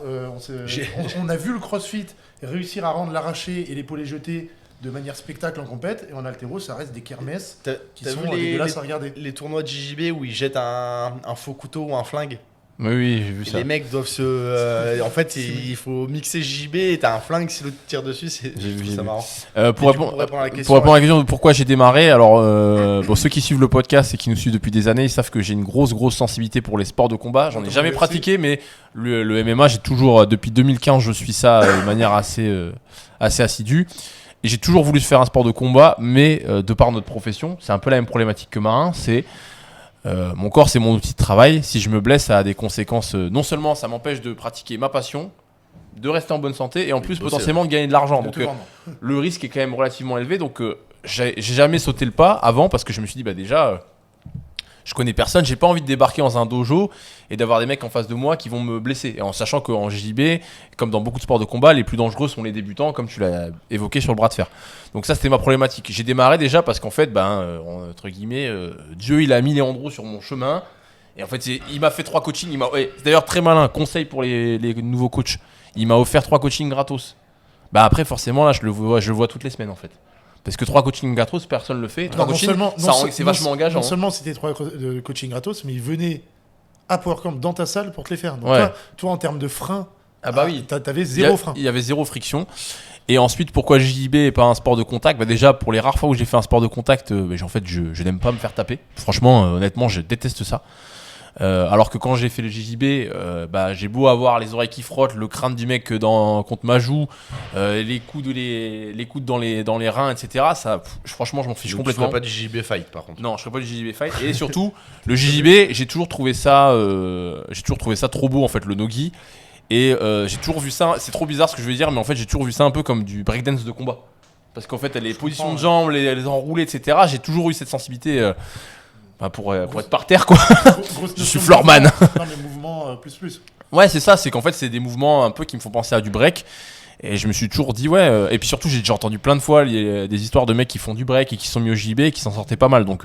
On a vu le CrossFit réussir à rendre l'arraché et l'épaulé jeté de manière spectacle en compète, et en haltéro ça reste des kermesses qui sont dégueulasses à regarder. Les tournois de JJB où ils jettent un faux couteau ou un flingue. Oui, j'ai vu ça. Les mecs doivent se. En fait, il faut mixer JB et t'as un flingue, si l'autre tire dessus, c'est ça marrant. Pour répondre à la question de pourquoi j'ai démarré, alors ceux qui suivent le podcast et qui nous suivent depuis des années, ils savent que j'ai une grosse sensibilité pour les sports de combat. J'en ai jamais pratiqué, mais le MMA, j'ai toujours, depuis 2015, je suis ça de manière assez assidue. Et j'ai toujours voulu faire un sport de combat, mais de par notre profession, c'est un peu la même problématique que Marin, c'est. Mon corps, c'est mon outil de travail. Si je me blesse, ça a des conséquences. Non seulement ça m'empêche de pratiquer ma passion, de rester en bonne santé et en plus potentiellement de gagner de l'argent. Donc le risque est quand même relativement élevé. Donc j'ai jamais sauté le pas avant parce que je me suis dit déjà je connais personne, j'ai pas envie de débarquer dans un dojo et d'avoir des mecs en face de moi qui vont me blesser. Et en sachant qu'en JJB, comme dans beaucoup de sports de combat, les plus dangereux sont les débutants, comme tu l'as évoqué sur le bras de fer. Donc ça, c'était ma problématique. J'ai démarré déjà parce qu'en fait, entre guillemets, Dieu, il a mis Léandro sur mon chemin. Et en fait, il m'a fait 3 coachings. C'est d'ailleurs très malin, conseil pour les nouveaux coachs. Il m'a offert 3 coachings gratos. Après, forcément, là, je le vois toutes les semaines, en fait. Parce que 3 coachings gratos, personne ne le fait. 3 coachings, c'est vachement engageant. Non seulement c'était 3 coachings gratos, mais ils venaient à PowerCamp dans ta salle pour te les faire. Donc toi, en termes de frein, oui, t'avais 0 frein. Il y avait 0 friction. Et ensuite, pourquoi JJB et pas un sport de contact ? Déjà, pour les rares fois où j'ai fait un sport de contact, en fait, je n'aime pas me faire taper. Franchement, honnêtement, je déteste ça. Alors que quand j'ai fait le JJB, j'ai beau avoir les oreilles qui frottent, le crâne du mec contre ma joue, les coudes dans les reins, etc. Ça, franchement, je m'en fiche complètement. Tu ferais pas du JJB fight, par contre. Non, je ferais pas du JJB fight. Et surtout, le JJB, j'ai toujours trouvé ça trop beau en fait, le nogi. Et j'ai toujours vu ça. C'est trop bizarre ce que je veux dire, mais en fait, j'ai toujours vu ça un peu comme du breakdance de combat. Parce qu'en fait, les positions de jambes, les enroulés, etc. J'ai toujours eu cette sensibilité. Bah pour être par terre quoi. Je suis notion de floorman. mouvement. Non, mais mouvement plus. Ouais, c'est ça, c'est qu'en fait, c'est des mouvements un peu qui me font penser à du break. Et je me suis toujours dit, et puis surtout, j'ai déjà entendu plein de fois des histoires de mecs qui font du break et qui sont mis au JB et qui s'en sortaient pas mal. Donc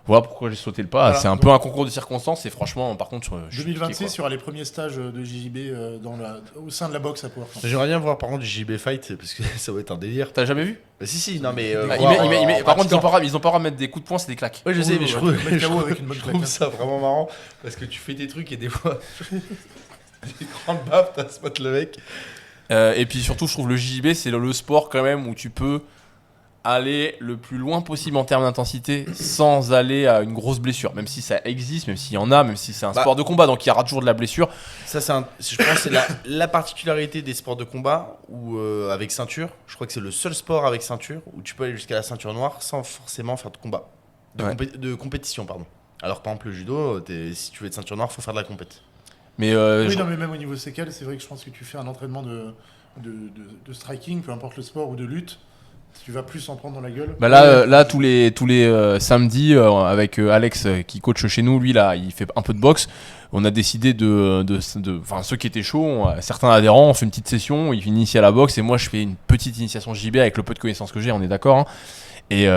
voilà pourquoi j'ai sauté le pas. Voilà, c'est un peu un concours de circonstances et franchement, par contre, je suis 2026, piqué, il y aura les premiers stages de JJB au sein de la boxe à PowerPoint. J'aimerais bien voir par contre du JB Fight parce que ça va être un délire. T'as jamais vu Bah, si, non mais. Par contre, ils ont pas le droit de mettre des coups de poing, c'est des claques. Ouais, je sais, mais je trouve, mettre KO avec une bonne je claque, trouve hein. ça vraiment marrant parce que tu fais des trucs et des fois. Des grandes baffes, t'as spot le mec. Et puis surtout, je trouve le JB, c'est le sport quand même où tu peux aller le plus loin possible en termes d'intensité sans aller à une grosse blessure. Même si ça existe, même s'il y en a, même si c'est un sport de combat, donc il y aura toujours de la blessure. Ça, je pense que c'est la particularité des sports de combat où, avec ceinture, je crois que c'est le seul sport avec ceinture où tu peux aller jusqu'à la ceinture noire sans forcément faire de combat. De compétition, pardon. Alors, par exemple, le judo, si tu veux être ceinture noire, il faut faire de la compète. Mais Oui, non, mais même au niveau séquelles, c'est vrai que je pense que tu fais un entraînement de striking, peu importe le sport, ou de lutte, tu vas plus en prendre dans la gueule. bah là tous les samedis avec Alex qui coach chez nous, lui là, il fait un peu de boxe. On a décidé enfin ceux qui étaient chauds, certains adhérents, on fait une petite session, ils initient à la boxe et moi je fais une petite initiation JB avec le peu de connaissances que j'ai, on est d'accord. Hein. Et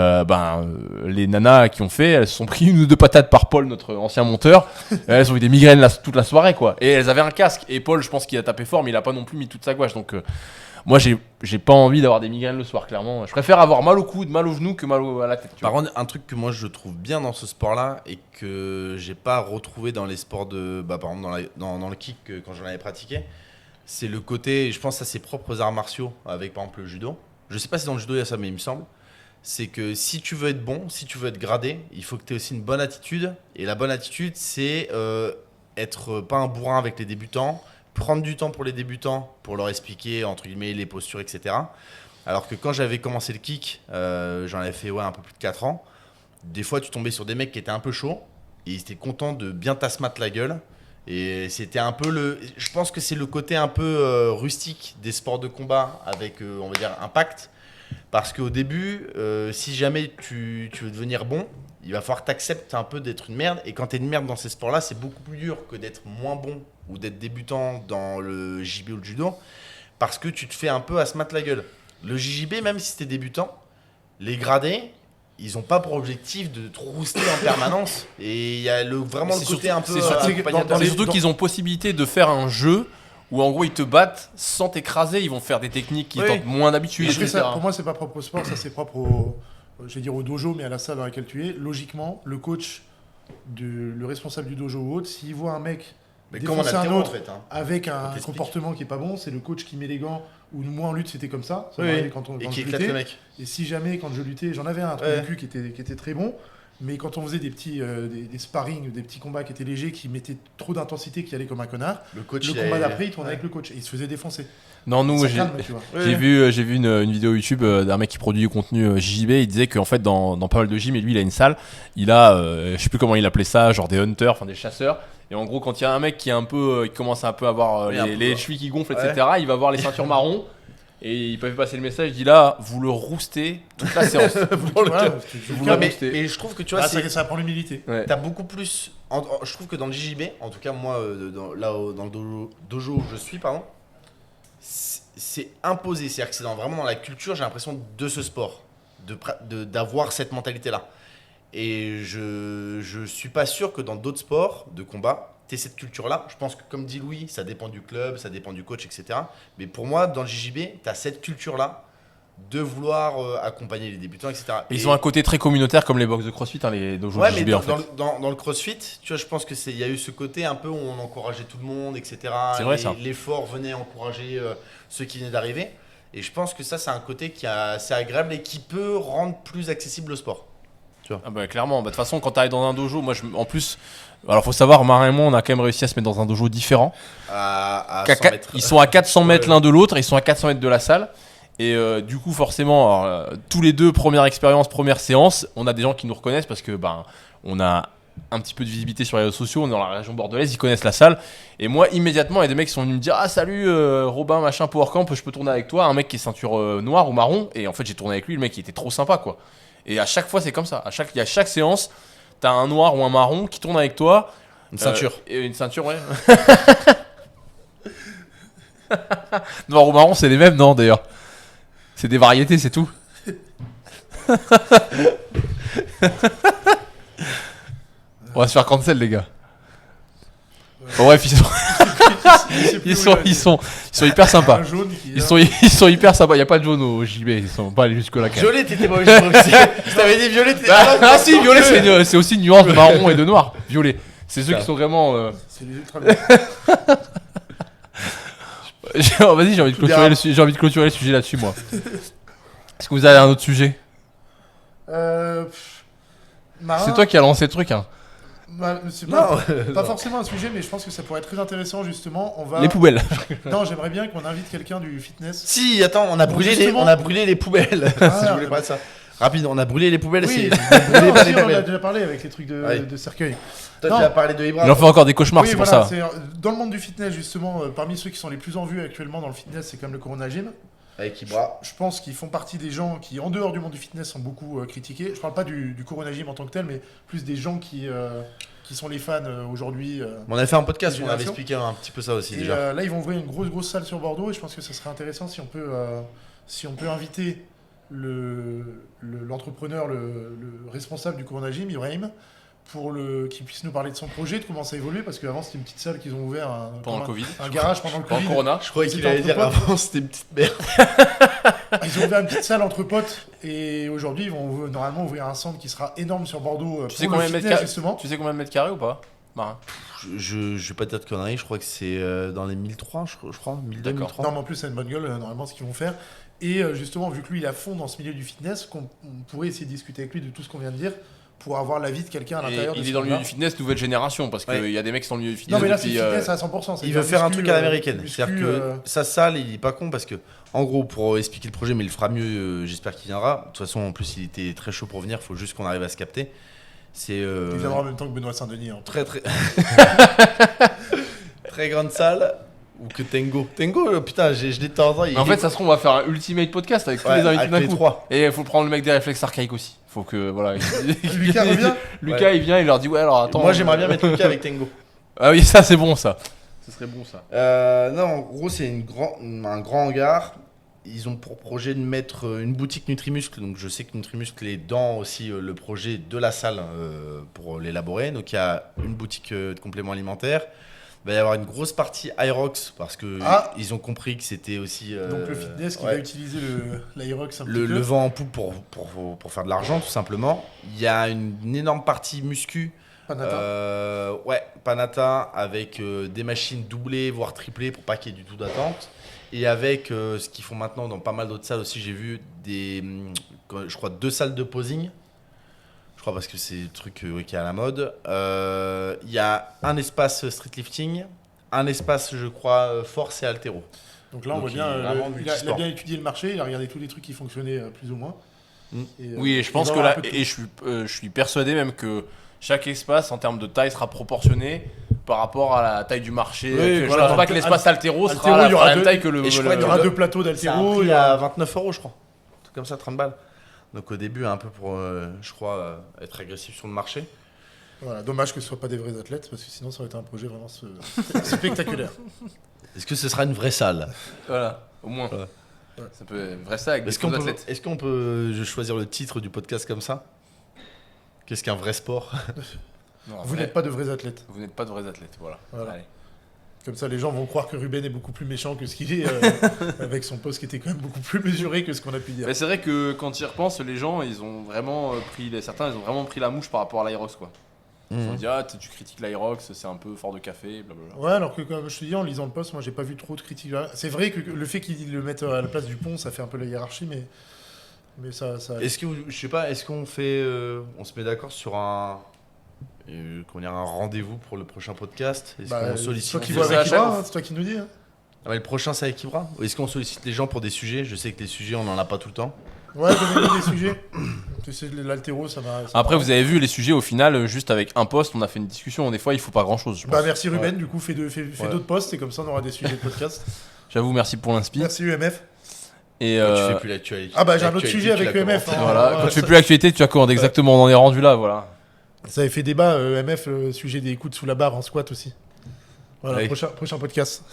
les nanas qui ont fait, elles se sont pris 1 ou 2 patates par Paul, notre ancien monteur. Elles ont eu des migraines toute la soirée quoi. Et elles avaient un casque. Et Paul, je pense qu'il a tapé fort, mais il a pas non plus mis toute sa gouache. Donc moi, j'ai pas envie d'avoir des migraines le soir, clairement. Je préfère avoir mal au coude, mal au genou que mal à la tête. Par contre, un truc que moi je trouve bien dans ce sport-là et que j'ai pas retrouvé dans les sports par exemple dans le kick quand j'en avais pratiqué, c'est le côté, je pense à ses propres arts martiaux avec par exemple le judo. Je sais pas si dans le judo il y a ça, mais il me semble. C'est que si tu veux être bon, si tu veux être gradé, il faut que tu aies aussi une bonne attitude. Et la bonne attitude, c'est être pas un bourrin avec les débutants, prendre du temps pour les débutants, pour leur expliquer, entre guillemets, les postures, etc. Alors que quand j'avais commencé le kick, j'en avais fait un peu plus de 4 ans, des fois tu tombais sur des mecs qui étaient un peu chauds, et ils étaient contents de bien t'asmattre la gueule. Et c'était un peu je pense que c'est le côté un peu rustique des sports de combat avec, on va dire, impact. Parce qu'au début, si jamais tu veux devenir bon, il va falloir que tu acceptes un peu d'être une merde. Et quand tu es une merde dans ces sports-là, c'est beaucoup plus dur que d'être moins bon ou d'être débutant dans le JB ou le judo. Parce que tu te fais un peu à se mettre la gueule. Le JJB, même si tu es débutant, les gradés, ils n'ont pas pour objectif de te rouster en permanence. Et il y a vraiment le côté un peu accompagnateur. C'est surtout qu'ils ont possibilité de faire un jeu où en gros ils te battent sans t'écraser, ils vont faire des techniques qui tentent moins d'habitude. Pour moi, c'est pas propre au sport, ça c'est propre au dojo, mais à la salle dans laquelle tu es. Logiquement, le coach, le responsable du dojo ou autre, s'il voit un mec défoncer un autre avec un comportement qui est pas bon, c'est le coach qui met les gants. Ou moi en lutte, c'était comme ça. Quand et qui je éclate luttais. le mec. Et si jamais, quand je luttais, j'en avais un truc de cul qui était très bon. Mais quand on faisait des petits des sparring, des petits combats qui étaient légers, qui mettaient trop d'intensité, qui allaient comme un connard, le combat d'après, il tournait avec le coach et il se faisait défoncer. Non, nous, j'ai vu une vidéo YouTube d'un mec qui produit du contenu JJB. Il disait qu'en fait, dans pas mal de gym, et lui, il a une salle. Il a, je sais plus comment il appelait ça, genre des hunters, enfin des chasseurs. Et en gros, quand il y a un mec qui est un peu, qui commence un peu à avoir les chevilles qui gonflent, etc., il va voir les ceintures marron. Et il peut passer le message, il dit là, vous le roustez toute la séance. Mais je trouve que tu vois, ça apprend l'humilité. Ouais. T'as beaucoup plus. Je trouve que dans le JJB, en tout cas moi, dans le dojo où je suis, pardon, c'est imposé. C'est-à-dire que c'est vraiment dans la culture, j'ai l'impression, de ce sport, d'avoir cette mentalité-là. Et je suis pas sûr que dans d'autres sports de combat, t'es cette culture-là. Je pense que, comme dit Louis, ça dépend du club, ça dépend du coach, etc. Mais pour moi, dans le JJB, t'as cette culture-là de vouloir accompagner les débutants, etc. Ils ont un côté très communautaire comme les box de CrossFit, les dojos de JJB, mais en fait. Dans le CrossFit, tu vois, je pense qu'il y a eu ce côté un peu où on encourageait tout le monde, etc. C'est vrai, ça. L'effort venait encourager ceux qui venaient d'arriver. Et je pense que ça, c'est un côté qui est assez agréable et qui peut rendre plus accessible le sport. Ah bah, clairement, de toute façon, quand tu arrives dans un dojo, moi en plus, alors faut savoir, Marin et moi, on a quand même réussi à se mettre dans un dojo différent. À 100 mètres. Ils sont à 400 mètres l'un de l'autre, ils sont à 400 mètres de la salle. Et du coup, forcément, tous les deux, première expérience, première séance, on a des gens qui nous reconnaissent parce que on a un petit peu de visibilité sur les réseaux sociaux, on est dans la région bordelaise, ils connaissent la salle. Et moi, immédiatement, il y a des mecs qui sont venus me dire ah salut Robin, machin, PowerCamp, je peux tourner avec toi, un mec qui est ceinture noire ou marron. Et en fait, j'ai tourné avec lui, le mec il était trop sympa quoi. Et à chaque fois, c'est comme ça. Il y a chaque séance, t'as un noir ou un marron qui tourne avec toi. Une ceinture. Et une ceinture, ouais. Noir ou marron, c'est les mêmes, non, d'ailleurs. C'est des variétés, c'est tout. On va se faire cancel, les gars. Bon, bref, ils sont hyper sympas. Un jaune qui Ils sont hyper sympas. Il n'y a pas de jaune au JB. Ils sont pas allés jusque là. Violet, t'étais pas obligé de improviser. Je t'avais dit violet, t'étais Ah si, violet, c'est aussi une nuance de marron et de noir. Violet. C'est ceux qui sont vraiment. C'est les ultra bien. Vas-y, j'ai envie de clôturer le sujet là-dessus, moi. Est-ce que vous avez un autre sujet? Marin, C'est toi qui as lancé le truc, hein. C'est Non, pas forcément un sujet, mais je pense que ça pourrait être très intéressant justement. Les poubelles. Non, j'aimerais bien qu'on invite quelqu'un du fitness. Si, attends, on a brûlé les poubelles. Ah, Si je voulais pas de ça. Rapide, on a brûlé les poubelles. Oui, C'est brûlé non, pas si, les on en a poubelles. déjà parlé avec les trucs de cercueil. Toi, Non. tu as parlé de Ibra. Il en fait encore des cauchemars, Oui, c'est voilà, pour ça. dans le monde du fitness justement, parmi ceux qui sont les plus en vue actuellement dans le fitness, c'est comme le Corona Gym. Avec Ibra. Je pense qu'ils font partie des gens qui, en dehors du monde du fitness, sont beaucoup critiqués. Je parle pas du Corona Gym en tant que tel, mais plus des gens qui sont les fans aujourd'hui. On avait fait un podcast où on avait Génération. expliqué un petit peu ça aussi Et déjà. là, ils vont ouvrir une grosse salle sur Bordeaux et je pense que ça serait intéressant si on peut inviter l'entrepreneur, le responsable du Corona Gym, Ibrahim, qu'il puisse nous parler de son projet, de comment ça a évolué, parce qu'avant c'était une petite salle qu'ils ont ouvert Pendant le Covid. un garage pendant le Pendant Covid. le Corona. Je croyais qu'il C'était allait dire entre potes. avant, c'était une petite merde. Ils ont ouvert une petite salle entre potes et aujourd'hui ils vont normalement ouvrir un centre qui sera énorme sur Bordeaux Tu sais pour combien le de mètres fitness carrés justement. Tu sais combien de mètres carrés ou pas? Marin. Je vais pas te dire de conneries, je crois que c'est dans les 1003, je crois. 1200, D'accord. 1003. Non mais en plus c'est une bonne gueule normalement ce qu'ils vont faire. Et justement vu que lui il est à fond dans ce milieu du fitness, on pourrait essayer de discuter avec lui de tout ce qu'on vient de dire pour avoir l'avis de quelqu'un à l'intérieur de Il ce est dans le milieu monde-là. du fitness nouvelle génération parce qu'il Ouais. y a des mecs qui sont dans le milieu du fitness Non mais là c'est depuis, fitness à 100%. Il veut faire un muscu, truc à l'américaine. muscu, C'est-à-dire que sa salle, il est pas con parce que, en gros, pour expliquer le projet, mais il le fera mieux, j'espère qu'il viendra. De toute façon, en plus, il était très chaud pour venir, il faut juste qu'on arrive à se capter. C'est il viendra en même temps que Benoît Saint-Denis. Hein. très très grande salle. Ou que Tengo. Tengo, putain, je l'ai de temps en temps. En fait, ça se trouve, on va faire un ultimate podcast avec tous les invités d'un les coup. trois. Et il faut prendre le mec des réflexes archaïques aussi. Faut que, voilà. Lucas revient. Lucas, il vient, il leur dit, ouais, alors attends. Moi, j'aimerais bien mettre Lucas avec Tengo. Ah oui, ça, c'est bon, ça. Ce serait bon, ça. Non, en gros, c'est un grand hangar. Ils ont pour projet de mettre une boutique Nutrimuscle. Donc, je sais que Nutrimuscle est dans aussi le projet de la salle pour l'élaborer. Donc, il y a une boutique de compléments alimentaires. Il va y avoir une grosse partie Irox parce que ils ont compris que c'était aussi. Donc le fitness qui va utiliser l'Aerox un petit peu. Le vent en poupe pour faire de l'argent, tout simplement. Il y a une énorme partie muscu. Panata. Panata avec des machines doublées, voire triplées pour pas qu'il y ait du tout d'attente. Et avec ce qu'ils font maintenant dans pas mal d'autres salles aussi, j'ai vu je crois 2 salles de posing. Je crois parce que c'est le truc qui est à la mode. Il y a un espace street lifting, un espace, je crois, force et haltéro. Donc là, on voit bien, il a bien étudié le marché, il a regardé tous les trucs qui fonctionnaient plus ou moins. Oui, et je pense que là, et je suis persuadé même que chaque espace en termes de taille sera proportionné par rapport à la taille du marché. Oui, Je voilà. ne pense pas que l'espace haltéro Haltéro, sera il y aura la même deux- taille que le. et je crois Il y aura 2 plateaux C'est un d'haltéro. prix à 29 €, je crois. Un truc comme ça, 30 balles. Donc au début, un peu pour, je crois, être agressif sur le marché. Voilà, dommage que ce ne soit pas des vrais athlètes, parce que sinon ça aurait été un projet vraiment spectaculaire. Est-ce que ce sera une vraie salle? Voilà, au moins. Voilà. Ça peut être vrai ça avec des Est-ce qu'on faux peut, athlètes. est-ce qu'on peut choisir le titre du podcast comme ça? Qu'est-ce qu'un vrai sport? Non, Vous vrai, n'êtes pas de vrais athlètes. vous n'êtes pas de vrais athlètes, voilà. Voilà. Allez. Comme ça, les gens vont croire que Ruben est beaucoup plus méchant que ce qu'il est, avec son poste qui était quand même beaucoup plus mesuré que ce qu'on a pu dire. Mais c'est vrai que quand tu y repenses, les gens, ils ont vraiment certains, ils ont vraiment pris la mouche par rapport à l'Aerox, quoi. Ils ont dit, tu critiques l'Aerox, c'est un peu fort de café, blablabla. Ouais, alors que comme je te dis, en lisant le poste, moi j'ai pas vu trop de critiques. C'est vrai que le fait qu'ils le mettent à la place du pont, ça fait un peu la hiérarchie, mais ça. Est-ce que, je sais pas, est-ce qu'on fait, on se met d'accord sur un rendez-vous pour le prochain podcast? Est-ce qu'on C'est sollicite toi qui fait vois ça avec à chaque Ibra, fois. hein, c'est toi qui nous dis. Hein. Ah, mais le prochain, c'est avec Ibra? Ou est-ce qu'on sollicite les gens pour des sujets? Je sais que les sujets, on en a pas tout le temps. Ouais, donnez-nous des sujets. Tu sais, l'haltéro, ça m'a. Après, vous avez vu les sujets, au final, juste avec un post, on a fait une discussion. Des fois, il faut pas grand-chose, je pense. Bah merci Ruben, du coup, fais d'autres posts et comme ça on aura des sujets de podcast. J'avoue, merci pour l'inspi. Merci UMF. Et Tu fais plus l'actualité. Ah bah j'ai un autre L'actualité, sujet tu avec l'as UMF. commenté. hein. voilà, Ouais, quand tu ça- fais plus l'actualité, tu as comment exactement, on en est rendu là, voilà. Ça avait fait débat, MF, le sujet des coudes sous la barre en squat aussi. Voilà, Oui. prochain podcast.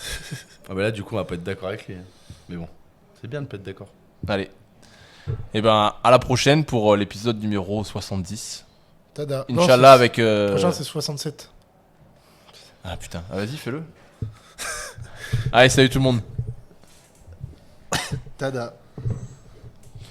Ah bah là, du coup, on va pas être d'accord avec lui. Mais bon, c'est bien de pas être d'accord. Allez. Et ben, à la prochaine pour l'épisode numéro 70. Tada. Inch'Allah Non, avec. Prochain, c'est 67. Ah putain, ah, vas-y, fais-le. Allez, salut tout le monde. Tada.